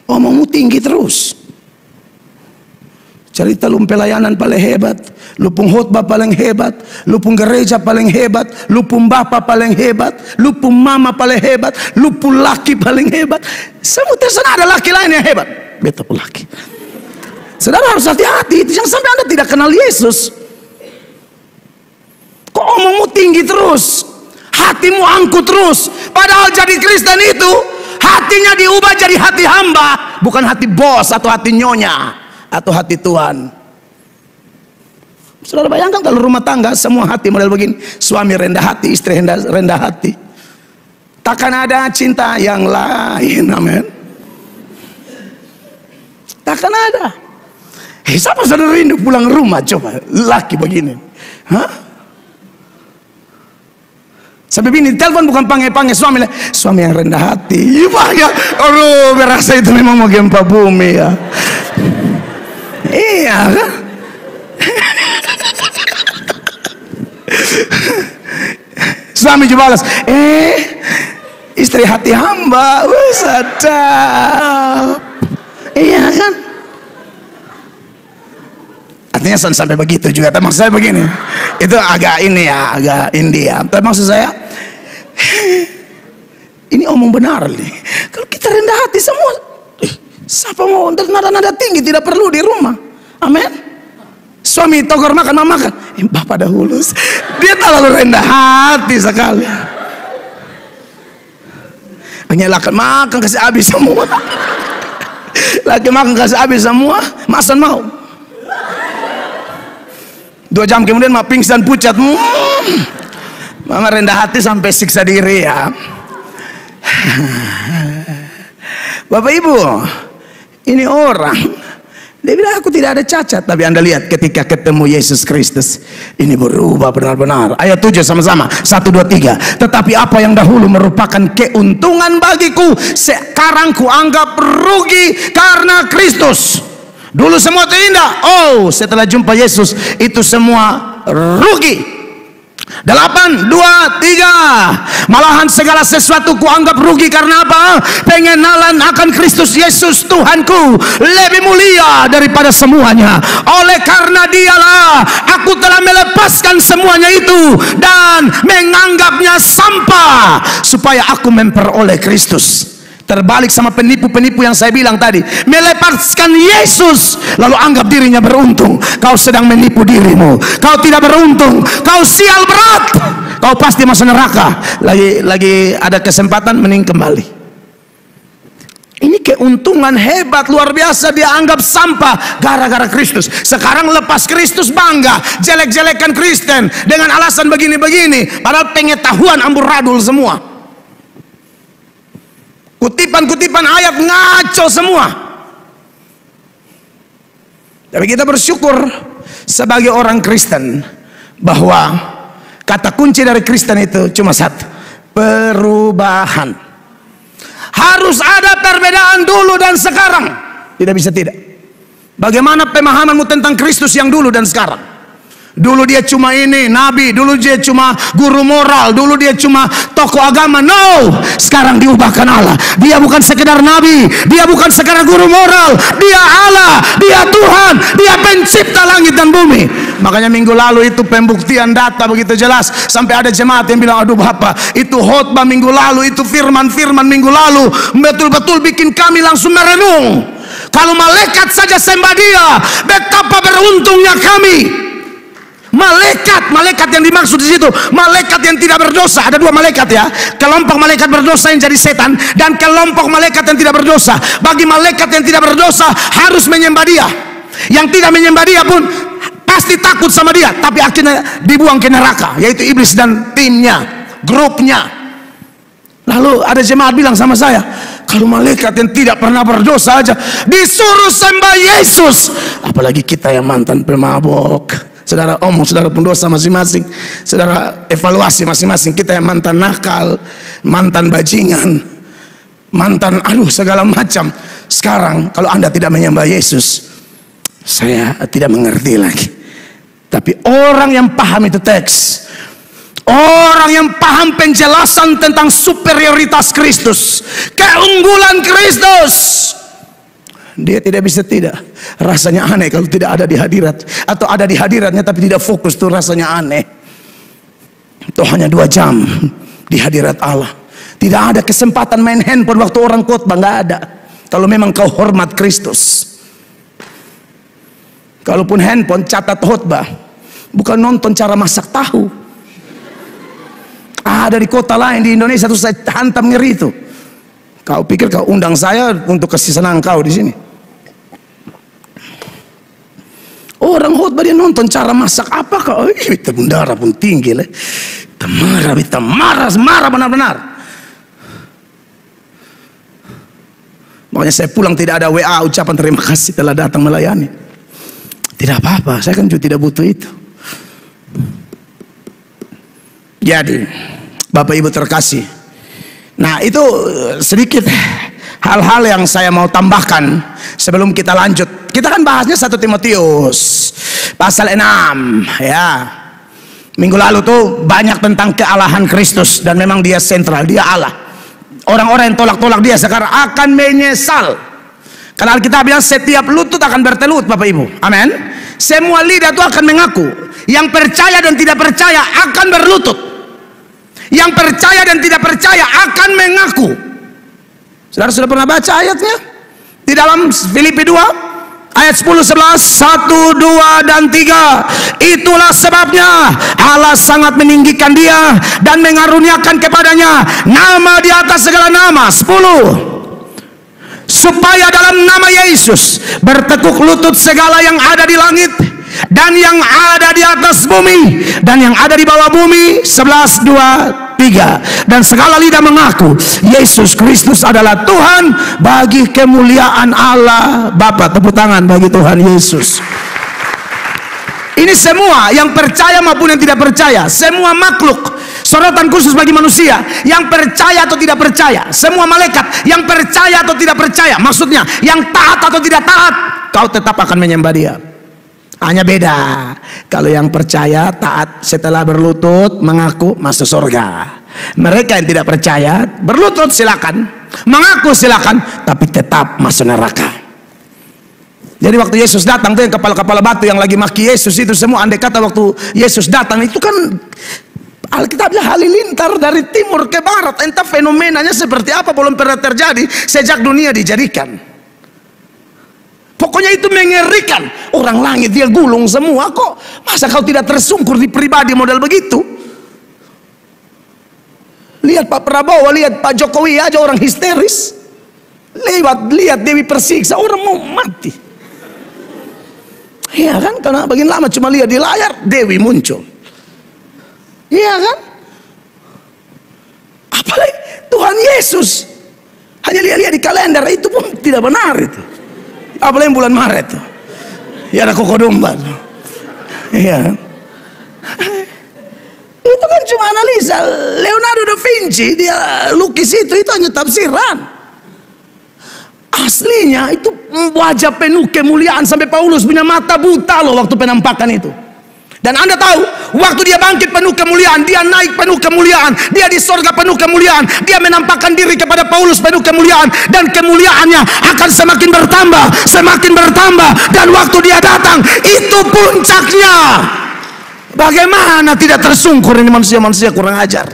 Omongmu tinggi terus. Cerita lu pelayanan paling hebat, lu pun khotbah paling hebat, lu pun gereja paling hebat, lu pun bapak paling hebat, lu pun mama paling hebat, lu pun laki paling hebat. Semua terserah ada laki lain yang hebat. Beta pun laki. Saudara harus hati-hati, jangan sampai Anda tidak kenal Yesus. Kok omongmu tinggi terus, hatimu angkuh terus, padahal jadi Kristen itu hatinya diubah jadi hati hamba, bukan hati bos atau hati nyonya atau hati Tuhan. Saudara bayangkan kalau rumah tangga semua hati model begini, suami rendah hati, istri rendah hati, takkan ada cinta yang lain. Amin. Takkan ada. Siapa saudara rindu pulang rumah coba laki begini? Hah? Sampai bini telepon bukan panggil suami yang rendah hati. Ya, aduh, berasa itu memang mau gempa bumi ya. Iya kan? Suami juga balas, istri hati hamba, sadap. Iya kan? Artinya sampai begitu juga. Tapi maksud saya begini, itu agak ini ya, agak India. Tapi maksud saya, ini omong benar nih. Kalau kita rendah hati semua, siapa mau nada-nada tinggi tidak perlu di rumah. Amin. Suami togor makan, mama makan, bapak dahulu. Dia terlalu rendah hati sekali. Menyalakan makan kasih habis semua. Lagi makan kasih habis semua, masan mau. 2 jam kemudian mah pingsan pucat. Mama rendah hati sampai siksa diri ya. Bapak Ibu, ini orang Dia bilang aku tidak ada cacat. Tapi Anda lihat ketika ketemu Yesus Kristus, ini berubah benar-benar. Ayat 7 sama-sama, 1, 2, 3. Tetapi apa yang dahulu merupakan keuntungan bagiku, sekarang kuanggap rugi karena Kristus. Dulu semua terindah, oh setelah jumpa Yesus itu semua rugi. 8, 2, 3. Malahan segala sesuatu kuanggap rugi karena apa? Pengenalan akan Kristus Yesus Tuhanku lebih mulia daripada semuanya. Oleh karena dialah aku telah melepaskan semuanya itu dan menganggapnya sampah, supaya aku memperoleh Kristus. Terbalik sama penipu-penipu yang saya bilang tadi, melepaskan Yesus lalu anggap dirinya beruntung. Kau sedang menipu dirimu. Kau tidak beruntung, kau sial berat, kau pasti masuk neraka. Lagi ada kesempatan mending kembali. Ini keuntungan hebat luar biasa, dia anggap sampah gara-gara Kristus. Sekarang lepas Kristus bangga, jelek-jelekan Kristen dengan alasan begini-begini, padahal pengetahuan amburadul semua. Kutipan-kutipan ayat ngaco semua. Tapi kita bersyukur sebagai orang Kristen bahwa kata kunci dari Kristen itu cuma satu: perubahan. Harus ada perbedaan dulu dan sekarang. Tidak bisa tidak. Bagaimana pemahamanmu tentang Kristus yang dulu dan sekarang? Dulu dia cuma ini nabi, dulu dia cuma guru moral, dulu dia cuma tokoh agama. No, sekarang diubahkan Allah. Dia bukan sekedar nabi, dia bukan sekedar guru moral, dia Allah, dia Tuhan, dia pencipta langit dan bumi. Makanya minggu lalu itu pembuktian data begitu jelas, sampai ada jemaat yang bilang, aduh Bapak, itu khotbah minggu lalu, itu firman-firman minggu lalu betul-betul bikin kami langsung merenung. Kalau malaikat saja sembah dia, betapa beruntungnya kami. Malaikat yang dimaksud di situ, malaikat yang tidak berdosa. Ada dua malaikat ya, kelompok malaikat berdosa yang jadi setan, dan kelompok malaikat yang tidak berdosa. Bagi malaikat yang tidak berdosa harus menyembah dia. Yang tidak menyembah dia pun pasti takut sama dia, tapi akhirnya dibuang ke neraka, yaitu iblis dan timnya, grupnya. Lalu ada jemaat bilang sama saya, kalau malaikat yang tidak pernah berdosa aja disuruh sembah Yesus, apalagi kita yang mantan pemabok. Saudara omong, saudara pendosa masing-masing, saudara evaluasi masing-masing. Kita yang mantan nakal, mantan bajingan, mantan segala macam. Sekarang kalau Anda tidak menyembah Yesus, saya tidak mengerti lagi. Tapi orang yang paham itu teks, orang yang paham penjelasan tentang superioritas Kristus, keunggulan Kristus, dia tidak bisa tidak. Rasanya aneh kalau tidak ada di hadirat, atau ada di hadiratnya tapi tidak fokus, tuh rasanya aneh. Itu hanya 2 jam di hadirat Allah. Tidak ada kesempatan main handphone waktu orang khotbah, nggak ada. Kalau memang kau hormat Kristus. Kalaupun handphone, catat khotbah, bukan nonton cara masak tahu. Ada di kota lain di Indonesia tuh saya hantam ngeri itu. Kau pikir kau undang saya untuk kasih senang kau di sini? Orang khotbah dia nonton cara masak apa kau? Itu darah pun tinggi lah. Kita marah benar-benar. Makanya saya pulang tidak ada WA ucapan terima kasih telah datang melayani. Tidak apa-apa, saya kan juga tidak butuh itu. Jadi Bapak Ibu terkasih, nah itu sedikit hal-hal yang saya mau tambahkan sebelum kita lanjut. Kita kan bahasnya 1 Timotius pasal 6 ya. Minggu lalu tuh banyak tentang kealahan Kristus, dan memang dia sentral, dia Allah. Orang-orang yang tolak-tolak dia sekarang akan menyesal. Karena Alkitab bilang setiap lutut akan bertelut, Bapak Ibu. Amin. Semua lidah itu akan mengaku. Yang percaya dan tidak percaya akan berlutut. Yang percaya dan tidak percaya akan mengaku. Saudara sudah pernah baca ayatnya? Di dalam Filipi 2 ayat 10, 11, 1, 2, dan 3. Itulah sebabnya Allah sangat meninggikan dia dan mengaruniakan kepadanya nama di atas segala nama. 10. Supaya dalam nama Yesus bertekuk lutut segala yang ada di langit dan yang ada di atas bumi dan yang ada di bawah bumi. 11, 2, 3. Dan segala lidah mengaku Yesus Kristus adalah Tuhan bagi kemuliaan Allah Bapa. Tepuk tangan bagi Tuhan Yesus. Ini semua yang percaya maupun yang tidak percaya, semua makhluk. Sorotan khusus bagi manusia yang percaya atau tidak percaya, semua malaikat yang percaya atau tidak percaya, maksudnya yang taat atau tidak taat, kau tetap akan menyembah Dia. Hanya beda, kalau yang percaya taat setelah berlutut mengaku masuk surga. Mereka yang tidak percaya berlutut silakan, mengaku silakan, tapi tetap masuk neraka. Jadi waktu Yesus datang tuh yang kepala-kepala batu yang lagi maki Yesus itu semua, andai kata waktu Yesus datang itu kan Alkitabnya halilintar dari timur ke barat, entah fenomenanya seperti apa belum pernah terjadi sejak dunia dijadikan. Pokoknya itu mengerikan. Orang langit dia gulung semua kok. Masa kau tidak tersungkur di pribadi model begitu? Lihat Pak Prabowo, lihat Pak Jokowi aja orang histeris. Lihat Dewi Persiksa, orang mau mati. Iya kan? Karena bagian lama cuma lihat di layar, Dewi muncul. Iya kan? Apalagi Tuhan Yesus hanya lihat-lihat di kalender, itu pun tidak benar itu. Apalagi bulan Maret tuh, ya ada koko domba tuh. Iya. Itu kan cuma analisa. Leonardo da Vinci dia lukis itu hanya tafsiran. Aslinya itu wajah penuh kemuliaan sampai Paulus punya mata buta loh waktu penampakan itu. Dan Anda tahu, waktu dia bangkit penuh kemuliaan, dia naik penuh kemuliaan, dia di sorga penuh kemuliaan, dia menampakkan diri kepada Paulus penuh kemuliaan, dan kemuliaannya akan semakin bertambah, dan waktu dia datang, itu puncaknya. Bagaimana tidak tersungkur ini manusia-manusia kurang ajar.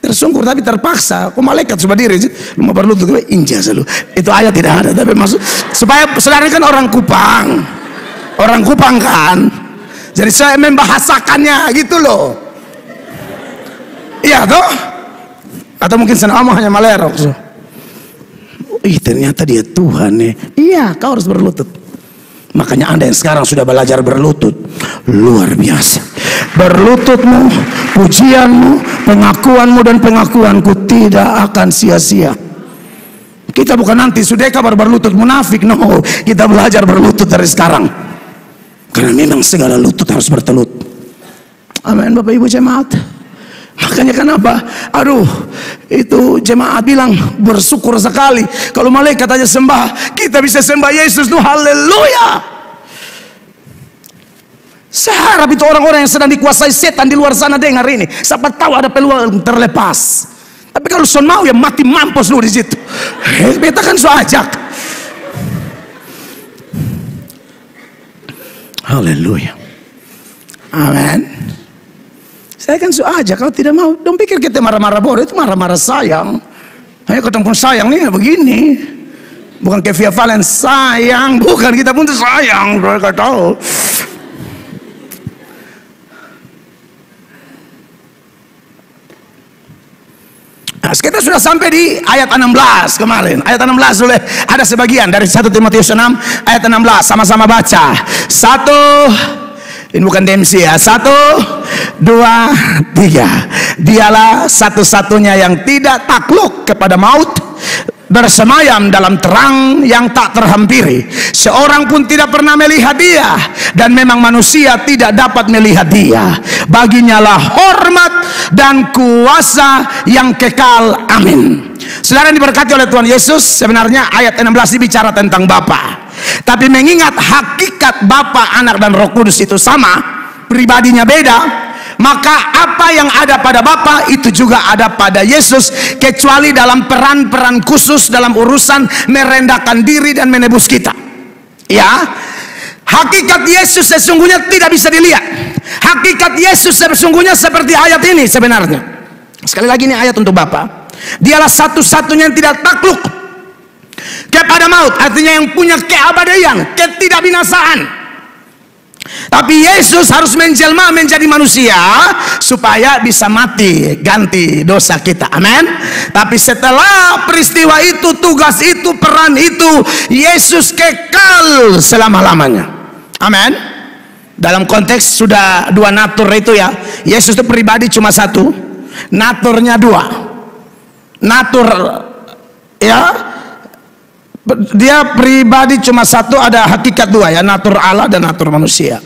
Tersungkur tapi terpaksa. Kok malaikat coba diri, lu mau berlutut, injak selalu. Itu ayat tidak ada, tapi maksud supaya saudara kan orang Kupang kan, jadi saya membahasakannya gitu loh. Iya toh? Atau mungkin saya hanya malerok so. Ternyata dia Tuhan nih. Iya, kau harus berlutut. Makanya Anda yang sekarang sudah belajar berlutut, luar biasa. Berlututmu, pujianmu, pengakuanmu dan pengakuanku tidak akan sia-sia. Kita bukan nanti sudah kabar berlutut munafik, no. Kita belajar berlutut dari sekarang. Karena memang segala lutut harus bertelut. Amin Bapak Ibu jemaat. Makanya kenapa? Aduh, itu jemaat bilang bersyukur sekali kalau malaikat aja sembah, kita bisa sembah Yesus tuh. Haleluya. Saya harap itu orang-orang yang sedang dikuasai setan di luar sana dengar ini. Siapa tahu ada peluang terlepas. Tapi kalau son mau ya mati mampus lu di situ. Beta kan so ajak. Haleluya. Amin. Saya kan suka aja, kalau tidak mau, don't pikir kita marah-marah bodoh, itu marah-marah sayang. Hanya ketemu sayang nih begini. Bukan kayak Via Valen sayang, bukan, kita pun tuh sayang, mereka tahu. Nah, kita sudah sampai di ayat 16 kemarin. Ayat 16 boleh ada sebagian dari 1 Timotius 6 ayat 16, sama-sama baca. 1, ini bukan DMC ya. 1, 2, 3. Dialah satu-satunya yang tidak takluk kepada maut, bersemayam dalam terang yang tak terhampiri. Seorang pun tidak pernah melihat dia, dan memang manusia tidak dapat melihat dia. Baginya lah hormat dan kuasa yang kekal. Amin. Saudara yang diberkati oleh Tuhan Yesus, sebenarnya ayat 16 ini bicara tentang Bapa. Tapi mengingat hakikat Bapa, Anak dan Roh Kudus itu sama, pribadinya beda, maka apa yang ada pada Bapa itu juga ada pada Yesus, kecuali dalam peran-peran khusus dalam urusan merendahkan diri dan menebus kita. Ya, hakikat Yesus sesungguhnya tidak bisa dilihat. Hakikat Yesus sesungguhnya seperti ayat ini sebenarnya. Sekali lagi ini ayat untuk Bapa. Dialah satu-satunya yang tidak takluk kepada maut, artinya yang punya keabadian, ketidakbinasaan. Tapi Yesus harus menjelma menjadi manusia supaya bisa mati ganti dosa kita. Amin. Tapi setelah peristiwa itu, tugas itu, peran itu, Yesus kekal selama-lamanya. Amin. Dalam konteks sudah dua natur itu ya. Yesus itu pribadi cuma satu, naturnya dua. Natur ya, dia pribadi cuma satu, ada hakikat dua ya, natur Allah dan natur manusia.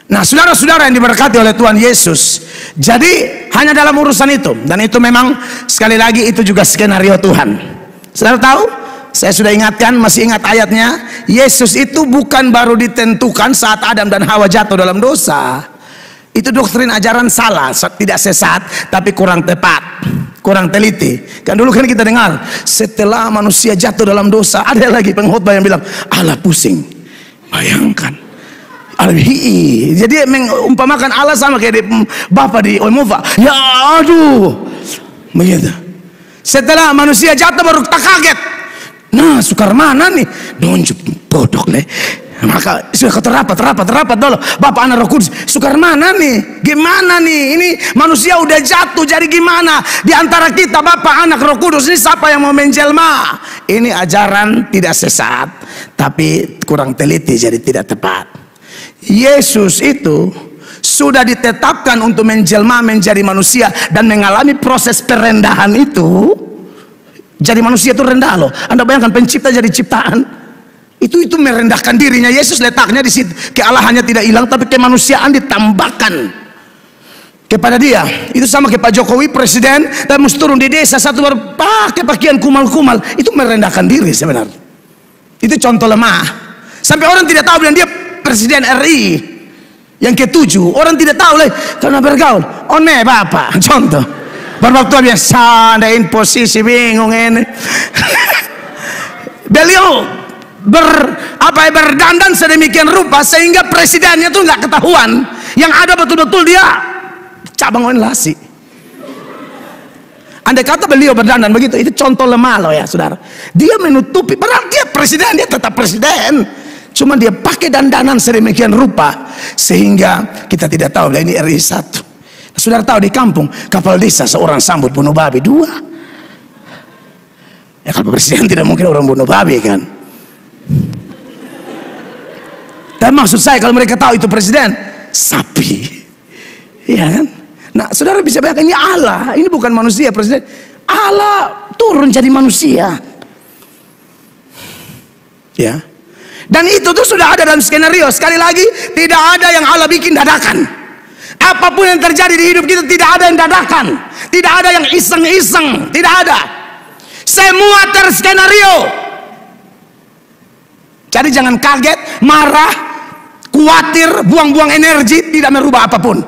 Nah, saudara-saudara yang diberkati oleh Tuhan Yesus, jadi hanya dalam urusan itu, dan itu memang sekali lagi itu juga skenario Tuhan. Saudara tahu? Saya sudah ingatkan, masih ingat ayatnya. Yesus itu bukan baru ditentukan saat Adam dan Hawa jatuh dalam dosa. Itu doktrin ajaran salah, tidak sesat, tapi kurang tepat, kurang teliti. Kan dulu kan kita dengar, setelah manusia jatuh dalam dosa, ada lagi pengkhotbah yang bilang, Allah pusing. Bayangkan. Jadi mengumpamakan Allah sama kayak Bapak di Olmova. Ya aduh. Begitu. Setelah manusia jatuh baru tak kaget. Nah, sukar mana nih? Donjuk bodoh leh. Maka sudah terapat dulu. Bapak Anak Roh Kudus, sukar mana nih? Gimana nih? Ini manusia udah jatuh, jadi gimana? Di antara kita Bapak Anak Roh Kudus ini siapa yang mau menjelma? Ini ajaran tidak sesat, tapi kurang teliti, jadi tidak tepat. Yesus itu sudah ditetapkan untuk menjelma menjadi manusia dan mengalami proses perendahan itu. Jadi manusia itu rendah loh. Anda bayangkan pencipta jadi ciptaan. Itu merendahkan dirinya. Yesus letaknya di situ. Kealahannya tidak hilang, tapi kemanusiaan ditambahkan kepada dia. Itu sama kayak Pak Jokowi presiden, dan mesti turun di desa satu baru pakai pakaian kumal-kumal. Itu merendahkan diri sebenarnya. Itu contoh lemah. Sampai orang tidak tahu bilang dia presiden RI yang ke-7. Orang tidak tahu lah karena bergaul. Oh ne Bapak, contoh. Berwaktu biasa adain posisi bingung ini. Beliau berdandan sedemikian rupa sehingga presidennya tuh nggak ketahuan. Yang ada betul-betul dia cabang lasi. Andai kata beliau berdandan begitu, itu contoh lemah loh ya saudara. Dia menutupi, padahal dia presiden, dia tetap presiden. Cuma dia pakai dandanan sedemikian rupa sehingga kita tidak tahu lah ini RI 1. Saudara tahu di kampung kapal desa seorang sambut bunuh babi 2. Ya kalau presiden tidak mungkin orang bunuh babi kan. Dan maksud saya kalau mereka tahu itu presiden, sapi. Iya kan? Nah, saudara bisa bayangkan ini Allah, ini bukan manusia presiden. Allah turun jadi manusia. Ya. Dan itu tuh sudah ada dalam skenario. Sekali lagi, tidak ada yang Allah bikin dadakan. Apapun yang terjadi di hidup kita tidak ada yang dadakan, tidak ada yang iseng-iseng, tidak ada. Semua terskenario. Jadi jangan kaget, marah, khawatir, buang-buang energi, tidak merubah apapun.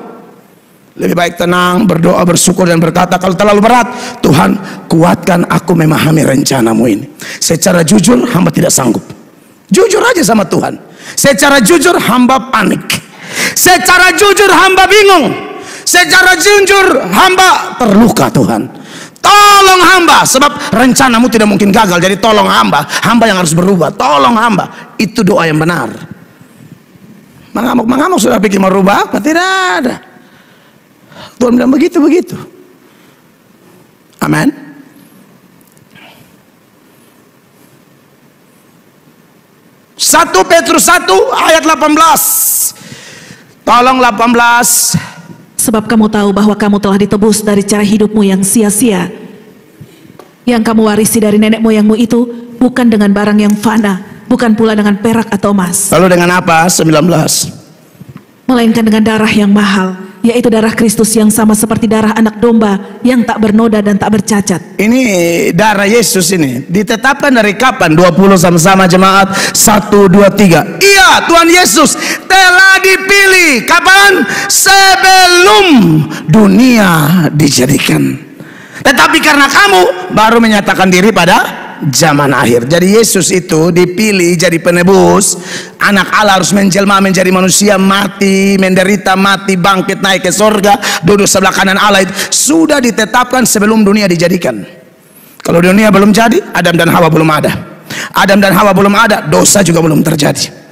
Lebih baik tenang, berdoa, bersyukur dan berkata kalau terlalu berat, Tuhan kuatkan aku memahami rencanamu ini. Secara jujur hamba tidak sanggup. Jujur aja sama Tuhan. Secara jujur hamba panik. Secara jujur hamba bingung. Secara jujur hamba terluka Tuhan. Tolong hamba, sebab rencanamu tidak mungkin gagal. Jadi tolong hamba, hamba yang harus berubah. Tolong hamba. Itu doa yang benar. Mengamuk sudah pikir merubah apa? Tidak ada. Tuhan bilang begitu. Amin. Satu Petrus 1 ayat 18. Tolong 18. Sebab kamu tahu bahwa kamu telah ditebus dari cara hidupmu yang sia-sia, yang kamu warisi dari nenek moyangmu itu, bukan dengan barang yang fana, bukan pula dengan perak atau emas. Lalu dengan apa? 19. Melainkan dengan darah yang mahal, yaitu darah Kristus yang sama seperti darah anak domba yang tak bernoda dan tak bercacat. Ini darah Yesus ini ditetapkan dari kapan? 20 sama-sama jemaat. 1, 2, 3. Iya, Tuhan Yesus telah dipilih. Kapan? Sebelum dunia dijadikan. Tetapi karena kamu baru menyatakan diri pada zaman akhir. Jadi Yesus itu dipilih jadi penebus. Anak Allah harus menjelma menjadi manusia, mati, menderita, mati, bangkit, naik ke sorga, duduk sebelah kanan Allah. Itu sudah ditetapkan sebelum dunia dijadikan. Kalau dunia belum jadi, Adam dan Hawa belum ada. Adam dan Hawa belum ada, dosa juga belum terjadi.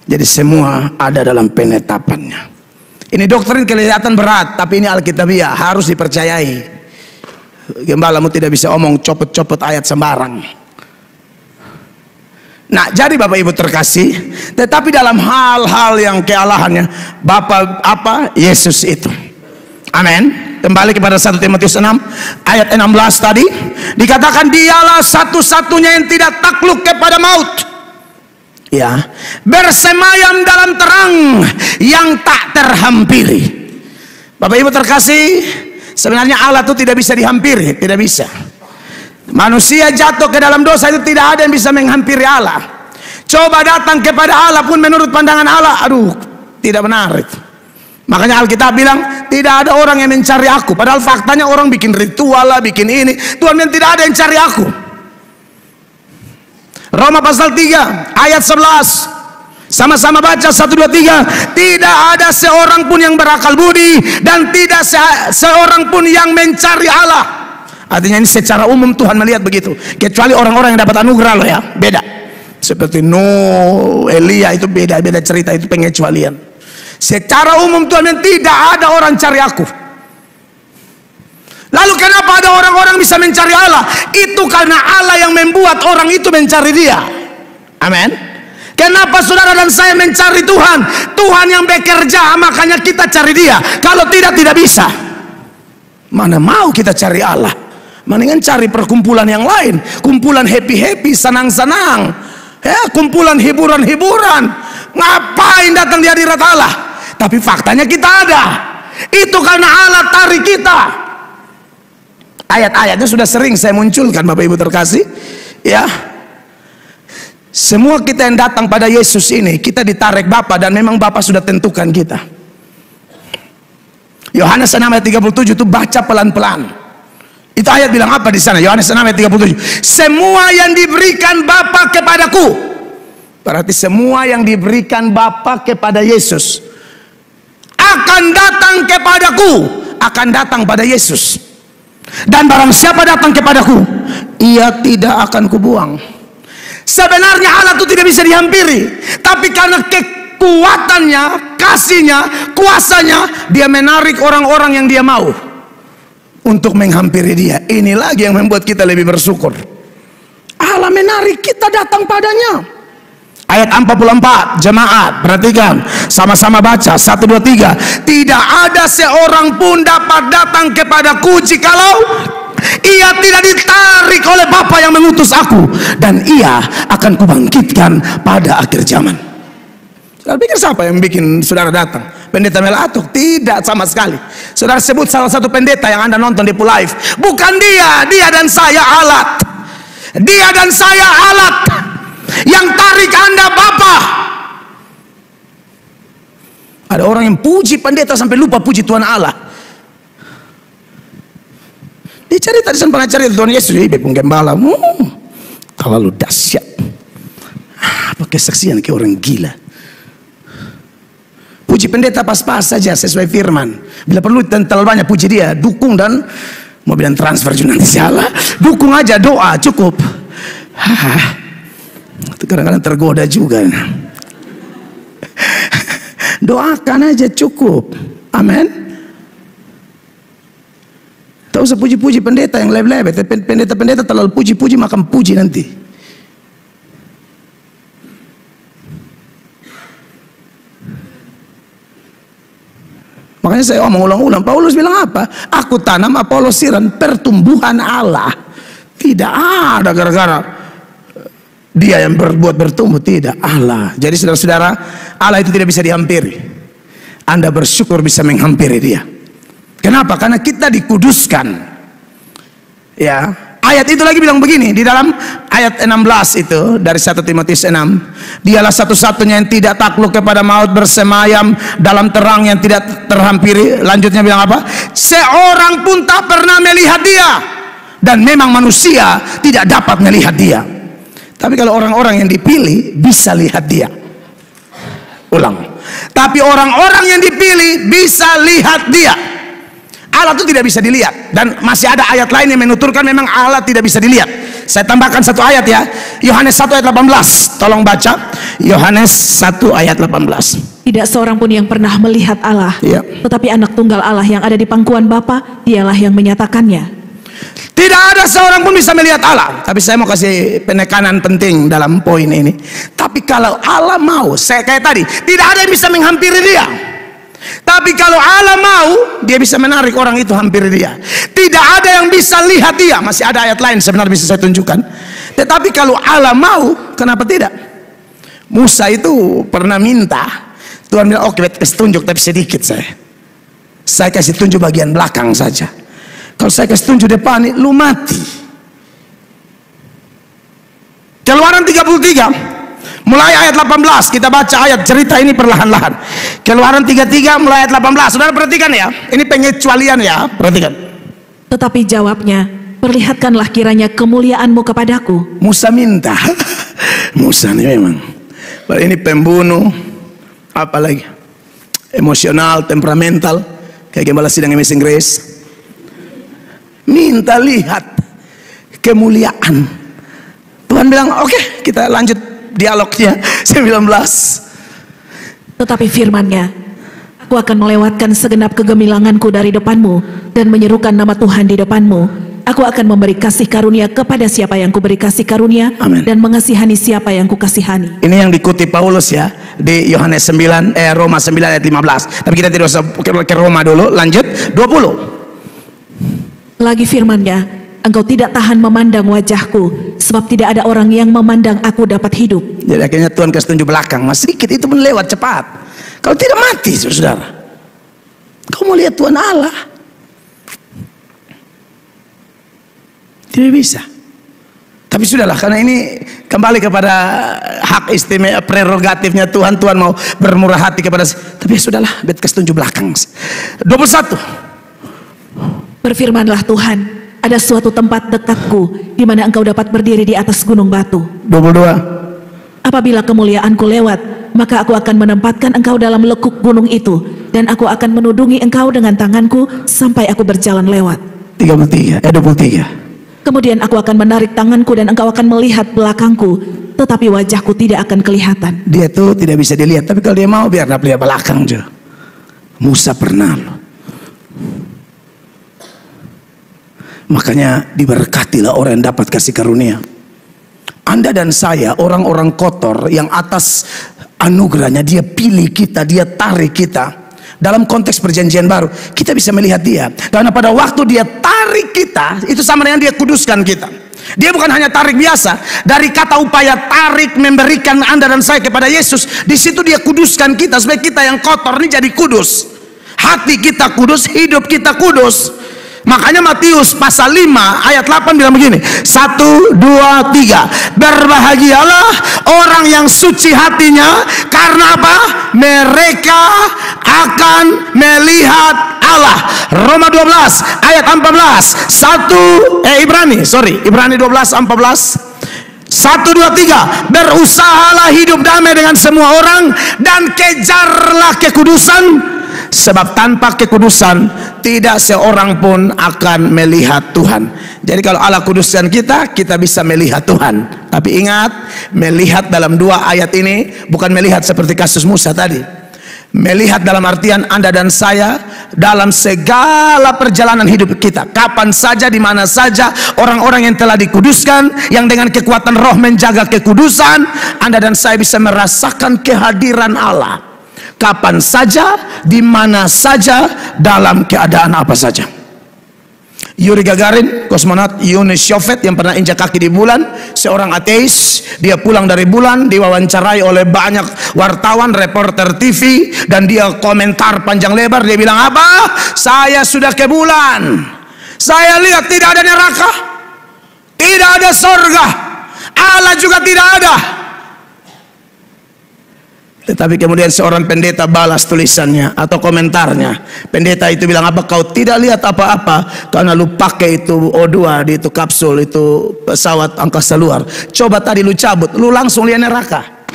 Jadi semua ada dalam penetapannya. Ini doktrin kelihatan berat, tapi ini Alkitabiah, harus dipercayai. Gembalamu tidak bisa omong copot-copot ayat sembarang. Nah, jadi Bapak Ibu terkasih, tetapi dalam hal-hal yang kealahannya, Bapa apa? Yesus itu. Amin. Kembali kepada 1 Timotius 6 ayat 16 tadi, dikatakan dialah satu-satunya yang tidak takluk kepada maut. Ya, bersemayam dalam terang yang tak terhampiri. Bapak Ibu terkasih, sebenarnya Allah itu tidak bisa dihampiri, tidak bisa. Manusia jatuh ke dalam dosa itu tidak ada yang bisa menghampiri Allah. Coba datang kepada Allah pun menurut pandangan Allah, aduh, tidak benar itu. Makanya Alkitab bilang tidak ada orang yang mencari aku. Padahal faktanya orang bikin ritual lah, bikin ini. Tuhan bilang tidak ada yang cari aku. Roma pasal 3 ayat 11. Sama-sama baca 1, 2, 3. Tidak ada seorang pun yang berakal budi, dan tidak seorang pun yang mencari Allah. Artinya ini secara umum Tuhan melihat begitu. Kecuali orang-orang yang dapat anugerah loh ya, beda. Seperti Nuh, Elia itu beda cerita, itu pengecualian. Secara umum Tuhan yang tidak ada orang cari aku. Lalu kenapa ada orang-orang bisa mencari Allah? Itu karena Allah yang membuat orang itu mencari Dia. Amin. Kenapa saudara dan saya mencari Tuhan? Tuhan yang bekerja, makanya kita cari Dia. Kalau tidak bisa. Mana mau kita cari Allah? Mendingan cari perkumpulan yang lain, kumpulan happy-happy, senang-senang, ya, kumpulan hiburan-hiburan. Ngapain datang di hadirat Allah? Tapi faktanya kita ada. Itu karena Allah tarik kita. Ayat-ayatnya sudah sering saya munculkan Bapak Ibu terkasih. Ya, semua kita yang datang pada Yesus ini, kita ditarik Bapa, dan memang Bapa sudah tentukan kita. Yohanes 6 ayat 37 itu baca pelan-pelan. Itu ayat bilang apa di sana? Yohanes 6 ayat 37. Semua yang diberikan Bapa kepadaku. Berarti semua yang diberikan Bapa kepada Yesus akan datang kepadaku, akan datang pada Yesus. Dan barang siapa datang kepadaku, ia tidak akan kubuang. Sebenarnya Allah itu tidak bisa dihampiri, tapi karena kekuatannya, kasihnya, kuasanya, Dia menarik orang-orang yang Dia mau untuk menghampiri Dia. Ini lagi yang membuat kita lebih bersyukur. Allah menarik kita datang padanya. Ayat 44, jemaat, perhatikan, sama-sama baca 1, 2, 3. Tidak ada seorang pun dapat datang kepadaku jikalau ia tidak ditarik oleh Bapa yang mengutus aku, dan Ia akan kubangkitkan pada akhir zaman. Saudara pikir siapa yang bikin saudara datang? Pendeta Melatuk? Tidak sama sekali. Saudara sebut salah satu pendeta yang Anda nonton di Live. Bukan dia, dia dan saya alat. Dia dan saya alat. Yang tarik Anda Bapa. Ada orang yang puji pendeta sampai lupa puji Tuhan Allah. Dia cerita, dia pernah cerita Tuhan Yesus, penggembala, terlalu dahsyat. Apa kesaksian ke orang gila. Puji pendeta pas-pas saja sesuai firman. Bila perlu terlalu banyak puji dia, dukung, dan mau bilang transfer juga nanti salah. Dukung aja, doa cukup. Itu kadang-kadang tergoda juga. Doakan aja cukup. Amin. Tak usah puji-puji pendeta yang lebe-lebe. Pendeta-pendeta terlalu puji-puji, makan puji nanti. Makanya saya omong ulang-ulang, Paulus bilang apa? Aku tanam, Apolos siram, pertumbuhan Allah. Tidak ada gara-gara dia yang berbuat bertumbuh, tidak, Allah. Jadi saudara-saudara, Allah itu tidak bisa dihampiri. Anda bersyukur bisa menghampiri Dia. Kenapa? Karena kita dikuduskan. Ya, ayat itu lagi bilang begini di dalam ayat 16 itu dari 1 Timotius 6. Dialah satu-satunya yang tidak takluk kepada maut, bersemayam dalam terang yang tidak terhampiri. Lanjutnya bilang apa? Seorang pun tak pernah melihat Dia, dan memang manusia tidak dapat melihat Dia. Tapi kalau orang-orang yang dipilih bisa lihat Dia. Ulang. Tapi orang-orang yang dipilih bisa lihat Dia. Allah itu tidak bisa dilihat, dan masih ada ayat lain yang menuturkan memang Allah tidak bisa dilihat. Saya tambahkan satu ayat ya, Yohanes 1 ayat 18. Tolong baca Yohanes 1 ayat 18. Tidak seorang pun yang pernah melihat Allah, ya. Tetapi anak tunggal Allah yang ada di pangkuan Bapa, Dialah yang menyatakannya. Tidak ada seorang pun bisa melihat Allah. Tapi saya mau kasih penekanan penting dalam poin ini. Tapi kalau Allah mau, saya kayak tadi, tidak ada yang bisa menghampiri dia. Tapi kalau Allah mau, dia bisa menarik orang itu hampiri dia. Tidak ada yang bisa lihat dia. Masih ada ayat lain sebenarnya bisa saya tunjukkan. Tetapi kalau Allah mau, kenapa tidak? Musa itu pernah minta, Tuhan bilang, oke, kasih tunjuk tapi sedikit saya kasih tunjuk bagian belakang saja. Kalau saya kasih tunjuk depan, lu mati. Keluaran 33 mulai ayat 18, kita baca ayat cerita ini perlahan-lahan. Keluaran 33 mulai ayat 18. Saudara perhatikan ya, ini pengecualian ya, perhatikan. Tetapi jawabnya, perlihatkanlah kiranya kemuliaanmu kepadaku. Musa minta. Musa ini memang, ini pembunuh, apalagi emosional, temperamental, kayak gembala sidang Amazing Grace. Minta lihat kemuliaan. Tuhan bilang, oke, kita lanjut dialognya 19. Tetapi firman-Nya, aku akan melewatkan segenap kegemilanganku dari depanmu dan menyerukan nama Tuhan di depanmu. Aku akan memberi kasih karunia kepada siapa yang kuberi kasih karunia. Amen. Dan mengasihani siapa yang kukasihani. Ini yang dikutip Paulus ya di Yohanes 9 Roma 9 ayat 15. Tapi kita tidak usah ke Roma dulu, lanjut 20. Lagi firman-Nya, engkau tidak tahan memandang wajahku, sebab tidak ada orang yang memandang aku dapat hidup. Jadi akhirnya Tuhan kasih tunjuk belakang, mas sedikit itu pun lewat cepat. Kalau tidak mati saudara. Kau mau lihat Tuhan Allah? Tidak bisa. Tapi sudahlah, karena ini kembali kepada hak istimewa prerogatifnya Tuhan. Tuhan mau bermurah hati kepada. Tapi sudahlah, bet kasih tunjuk belakang. 21. Berfirmanlah Tuhan, ada suatu tempat dekatku di mana engkau dapat berdiri di atas gunung batu. 22. Apabila kemuliaanku lewat, maka aku akan menempatkan engkau dalam lekuk gunung itu, dan aku akan menudungi engkau dengan tanganku sampai aku berjalan lewat. 23. Kemudian aku akan menarik tanganku dan engkau akan melihat belakangku, tetapi wajahku tidak akan kelihatan. Dia tuh tidak bisa dilihat, tapi kalau dia mau biar dapat lihat belakang aja. Musa pernah loh. Makanya diberkatilah orang yang dapat kasih karunia. Anda dan saya orang-orang kotor yang atas anugerahnya dia pilih kita, dia tarik kita. Dalam konteks perjanjian baru kita bisa melihat dia, karena pada waktu dia tarik kita itu sama dengan dia kuduskan kita. Dia bukan hanya tarik biasa, dari kata upaya tarik memberikan Anda dan saya kepada Yesus. Di situ dia kuduskan kita supaya kita yang kotor ini jadi kudus. Hati kita kudus, hidup kita kudus. Makanya Matius pasal 5 ayat 8 bilang begini, 1, 2, 3. Berbahagialah orang yang suci hatinya, karena apa? Mereka akan melihat Allah. Roma 12 ayat 14. Ibrani 12 14. 1, 2, 3. Berusahalah hidup damai dengan semua orang dan kejarlah kekudusan, sebab tanpa kekudusan tidak seorang pun akan melihat Tuhan. Jadi kalau Allah kuduskan kita, kita bisa melihat Tuhan. Tapi ingat, melihat dalam 2 ayat ini bukan melihat seperti kasus Musa tadi. Melihat dalam artian Anda dan saya dalam segala perjalanan hidup kita, kapan saja, di mana saja, orang-orang yang telah dikuduskan, yang dengan kekuatan roh menjaga kekudusan, Anda dan saya bisa merasakan kehadiran Allah kapan saja, di mana saja, dalam keadaan apa saja. Yuri Gagarin, kosmonot Yunus Shofet yang pernah injak kaki di bulan, seorang ateis, dia pulang dari bulan, diwawancarai oleh banyak wartawan, reporter TV, dan dia komentar panjang lebar. Dia bilang apa? Saya sudah ke bulan, saya lihat tidak ada neraka, tidak ada sorga, Allah juga tidak ada. Tetapi kemudian seorang pendeta balas tulisannya atau komentarnya. Pendeta itu bilang apa? Kau tidak lihat apa-apa karena lu pakai itu O2 di itu kapsul, itu pesawat angkasa luar. Coba tadi lu cabut, lu langsung lihat neraka.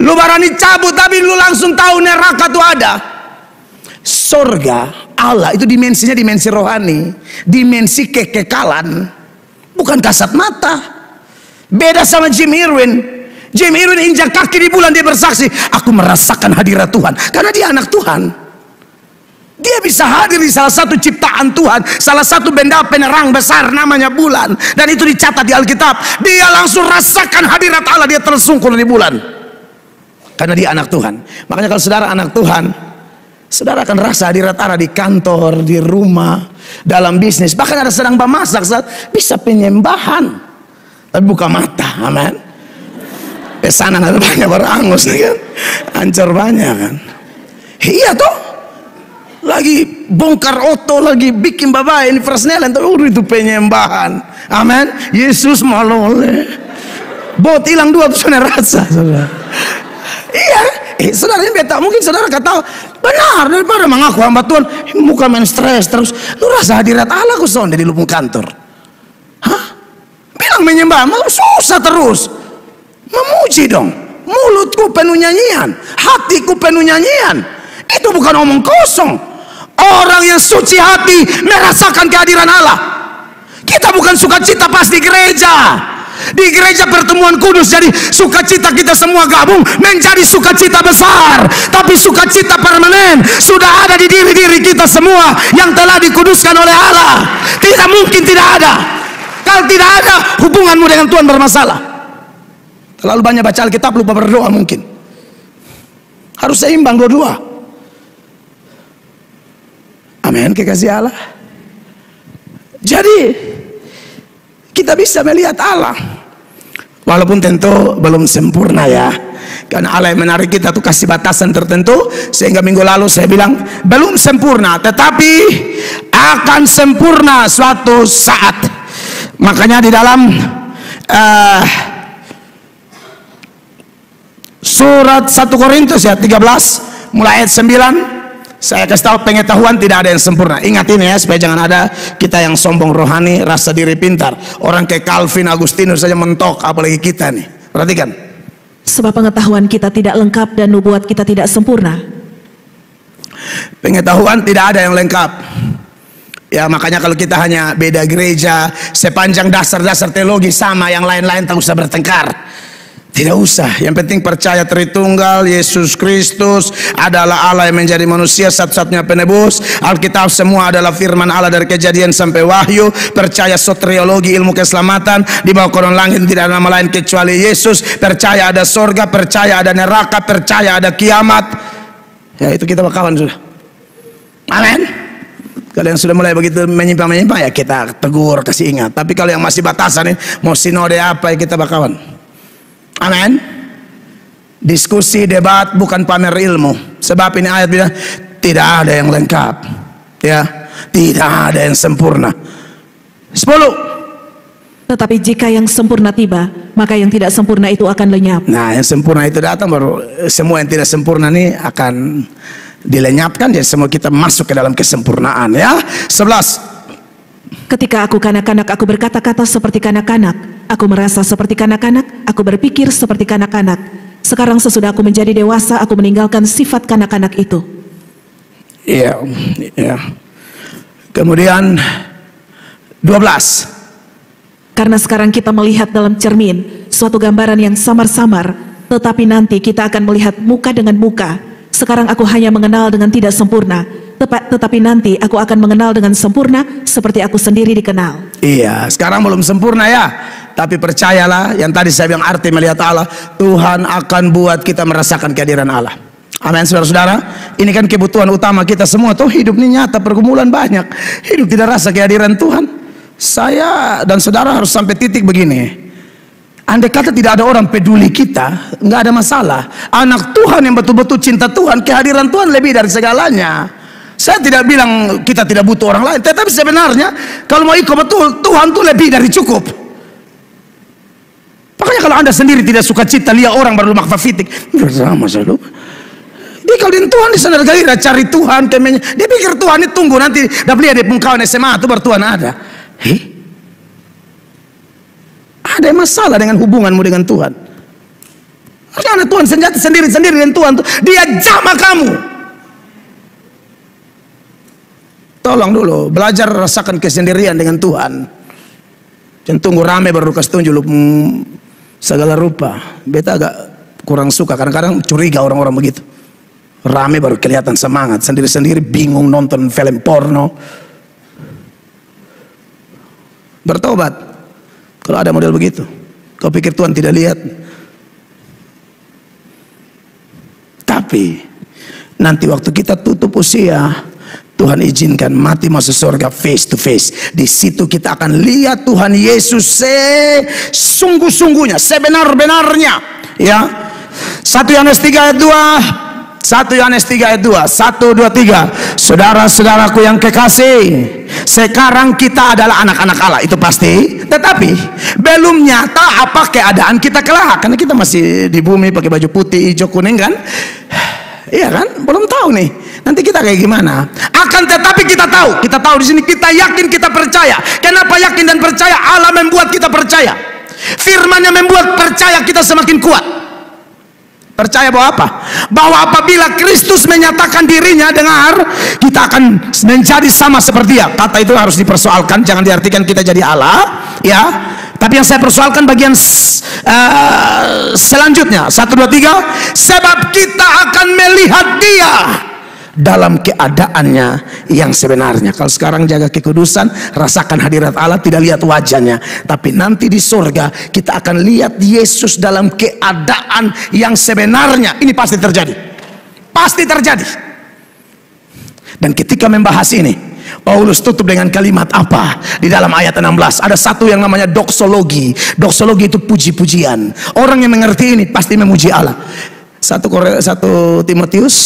Lu berani cabut tapi lu langsung tahu neraka itu ada. Surga Allah itu dimensinya dimensi rohani, dimensi kekekalan, bukan kasat mata. Beda sama Jim Irwin. Jim Irwin injak kaki di bulan, dia bersaksi, aku merasakan hadirat Tuhan, karena dia anak Tuhan. Dia bisa hadir di salah satu ciptaan Tuhan, salah satu benda penerang besar namanya bulan, dan itu dicatat di Alkitab. Dia langsung rasakan hadirat Allah, dia tersungkur di bulan karena dia anak Tuhan. Makanya kalau saudara anak Tuhan, saudara akan rasa hadirat Allah di kantor, di rumah, dalam bisnis. Bahkan ada sedang memasak, bisa penyembahan tapi buka mata. Amin. Pesanan ada banyak berangus nih kan, hancur banyak kan. Iya toh, lagi bongkar oto, lagi bikin babai ini persnel, itu penyembahan. Amin. Yesus malole bot hilang dua tuh saudara rasa, saudara. Iya, saudara ini beta, mungkin saudara kata benar, daripada mengaku hamba Tuhan muka main stres terus, lu rasa hadirat Allah ku sonde di lubung kantor. Hah? Bilang menyembah malah susah terus. Memuji dong, mulutku penuh nyanyian, hatiku penuh nyanyian. Itu bukan omong kosong. Orang yang suci hati merasakan kehadiran Allah. Kita bukan sukacita pas di gereja. Di gereja pertemuan kudus, jadi sukacita kita semua gabung menjadi sukacita besar. Tapi sukacita permanen sudah ada di diri-diri kita semua yang telah dikuduskan oleh Allah. Tidak mungkin tidak ada. Kalau tidak ada, hubunganmu dengan Tuhan bermasalah. Terlalu banyak baca Alkitab, lupa berdoa mungkin. Harus seimbang dua-dua. Amin, kekasih Allah. Jadi kita bisa melihat Allah, walaupun tentu belum sempurna ya, karena Allah yang menarik kita tuh kasih batasan tertentu. Sehingga minggu lalu saya bilang belum sempurna, tetapi akan sempurna suatu saat. Makanya di dalam surat 1 Korintus ya 13 mulai ayat 9, saya kasih tahu pengetahuan tidak ada yang sempurna. Ingat ini ya, supaya jangan ada kita yang sombong rohani, rasa diri pintar. Orang kayak Calvin Agustinus saja mentok, apalagi kita nih. Perhatikan. Sebab pengetahuan kita tidak lengkap dan nubuat kita tidak sempurna. Pengetahuan tidak ada yang lengkap. Ya makanya kalau kita hanya beda gereja, sepanjang dasar-dasar teologi sama, yang lain-lain tak usah bertengkar. Tidak usah, yang penting percaya Tritunggal, Yesus Kristus adalah Allah yang menjadi manusia, satu-satunya penebus. Alkitab semua adalah firman Allah dari Kejadian sampai Wahyu. Percaya soteriologi, ilmu keselamatan, di bawah kolong langit tidak ada nama lain kecuali Yesus. Percaya ada sorga, percaya ada neraka, percaya ada kiamat. Ya itu kita kawan sudah. Amin. Kalau yang sudah mulai begitu menyimpang-menyimpang ya kita tegur, kasih ingat. Tapi kalau yang masih batasan ini, mau sinode apa ya kita bakawan. Amin. Diskusi, debat bukan pamer ilmu. Sebab ini ayat bilang tidak ada yang lengkap, ya, tidak ada yang sempurna. 10. Tetapi jika yang sempurna tiba, maka yang tidak sempurna itu akan lenyap. Nah, yang sempurna itu datang, baru semua yang tidak sempurna ini akan dilenyapkan. Jadi semua kita masuk ke dalam kesempurnaan, ya. 11. Ketika aku kanak-kanak, aku berkata-kata seperti kanak-kanak, aku merasa seperti kanak-kanak, aku berpikir seperti kanak-kanak. Sekarang sesudah aku menjadi dewasa, aku meninggalkan sifat kanak-kanak itu. Iya, iya. Kemudian 12. Karena sekarang kita melihat dalam cermin suatu gambaran yang samar-samar, tetapi nanti kita akan melihat muka dengan muka. Sekarang aku hanya mengenal dengan tidak sempurna, tetapi nanti aku akan mengenal dengan sempurna seperti aku sendiri dikenal. Iya, sekarang belum sempurna ya, tapi percayalah yang tadi saya bilang arti melihat Allah, Tuhan akan buat kita merasakan kehadiran Allah. Amin, saudara-saudara. Ini kan kebutuhan utama kita semua. Tuh hidup ini nyata, pergumulan banyak, hidup tidak rasa kehadiran Tuhan. Saya dan saudara harus sampai titik begini. Andai kata tidak ada orang peduli kita, nggak ada masalah. Anak Tuhan yang betul-betul cinta Tuhan, kehadiran Tuhan lebih dari segalanya. Saya tidak bilang kita tidak butuh orang lain, tetapi sebenarnya kalau mau ikut betul, Tuhan tuh lebih dari cukup. Makanya kalau Anda sendiri tidak suka cita lihat orang baru makfa fitik, sama saja. Dia kalau dengan Tuhan di sana gairah cari Tuhan, dia pikir Tuhan ini tunggu nanti dapat lihat di pengkawan SMA itu baru Tuhan ada. Ada masalah dengan hubunganmu dengan Tuhan. Karena Tuhan sendiri dengan Tuhan, dia jamah kamu. Tolong dulu belajar rasakan kesendirian dengan Tuhan. Jangan tunggu rame baru kasih tunjuk segala rupa. Beta agak kurang suka, kadang-kadang curiga orang-orang begitu. Rame baru kelihatan semangat, sendiri-sendiri bingung nonton film porno. Bertobat kalau ada model begitu. Kau pikir Tuhan tidak lihat? Tapi nanti waktu kita tutup usia, Tuhan izinkan mati masuk surga face to face. Di situ kita akan lihat Tuhan Yesus sungguh-sungguhnya, sebenar-benarnya. Ya, 1 Yohanes 3 ayat 2. 1 Yohanes 3 ayat 2. 1, 2, 3. Saudara-saudaraku yang kekasih, sekarang kita adalah anak-anak Allah, itu pasti. Tetapi belum nyata apa keadaan kita kelak, karena kita masih di bumi pakai baju putih, hijau, kuning kan. Iya kan? Belum tahu nih nanti kita kayak gimana. Akan tetapi kita tahu di sini, kita yakin, kita percaya. Kenapa yakin dan percaya? Allah membuat kita percaya. Firman-Nya membuat percaya kita semakin kuat. Percaya bahwa apa? Bahwa apabila Kristus menyatakan dirinya, dengar, kita akan menjadi sama seperti Dia. Kata itu harus dipersoalkan, jangan diartikan kita jadi Allah, ya. Tapi yang saya persoalkan bagian selanjutnya, 1, 2, 3. Sebab kita akan melihat Dia dalam keadaannya yang sebenarnya. Kalau sekarang jaga kekudusan, rasakan hadirat Allah, tidak lihat wajahnya. Tapi nanti di surga kita akan lihat Yesus dalam keadaan yang sebenarnya. Ini pasti terjadi. Pasti terjadi. Dan ketika membahas ini, Paulus tutup dengan kalimat apa? Di dalam ayat 16 ada satu yang namanya doksologi. Doksologi itu puji-pujian. Orang yang mengerti ini pasti memuji Allah. 1 Timotius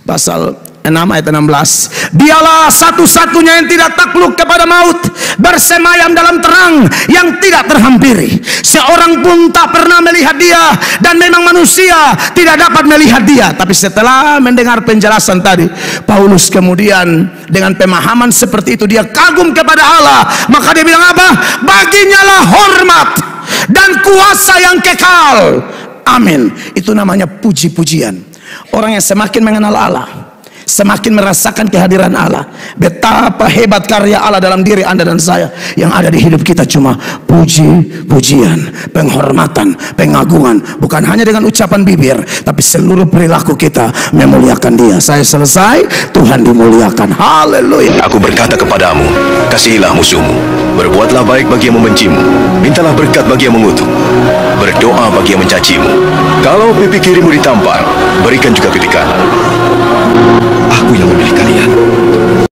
pasal 6 ayat 16. Dialah satu-satunya yang tidak takluk kepada maut, bersemayam dalam terang yang tidak terhampiri. Seorang pun tak pernah melihat Dia, dan memang manusia tidak dapat melihat Dia. Tapi setelah mendengar penjelasan tadi, Paulus kemudian dengan pemahaman seperti itu, dia kagum kepada Allah. Maka dia bilang apa? Baginya lah hormat dan kuasa yang kekal. Amin. Itu namanya puji-pujian. Orang yang semakin mengenal Allah, semakin merasakan kehadiran Allah. Betapa hebat karya Allah dalam diri Anda dan saya. Yang ada di hidup kita cuma puji-pujian, penghormatan, pengagungan. Bukan hanya dengan ucapan bibir, tapi seluruh perilaku kita memuliakan Dia. Saya selesai, Tuhan dimuliakan. Haleluya. Aku berkata kepadamu, kasihilah musuhmu, berbuatlah baik bagi yang membencimu, mintalah berkat bagi yang mengutuk, berdoa bagi yang mencacimu. Kalau pipi kirimu ditampar, berikan juga pipi kanan. Aku yang memiliki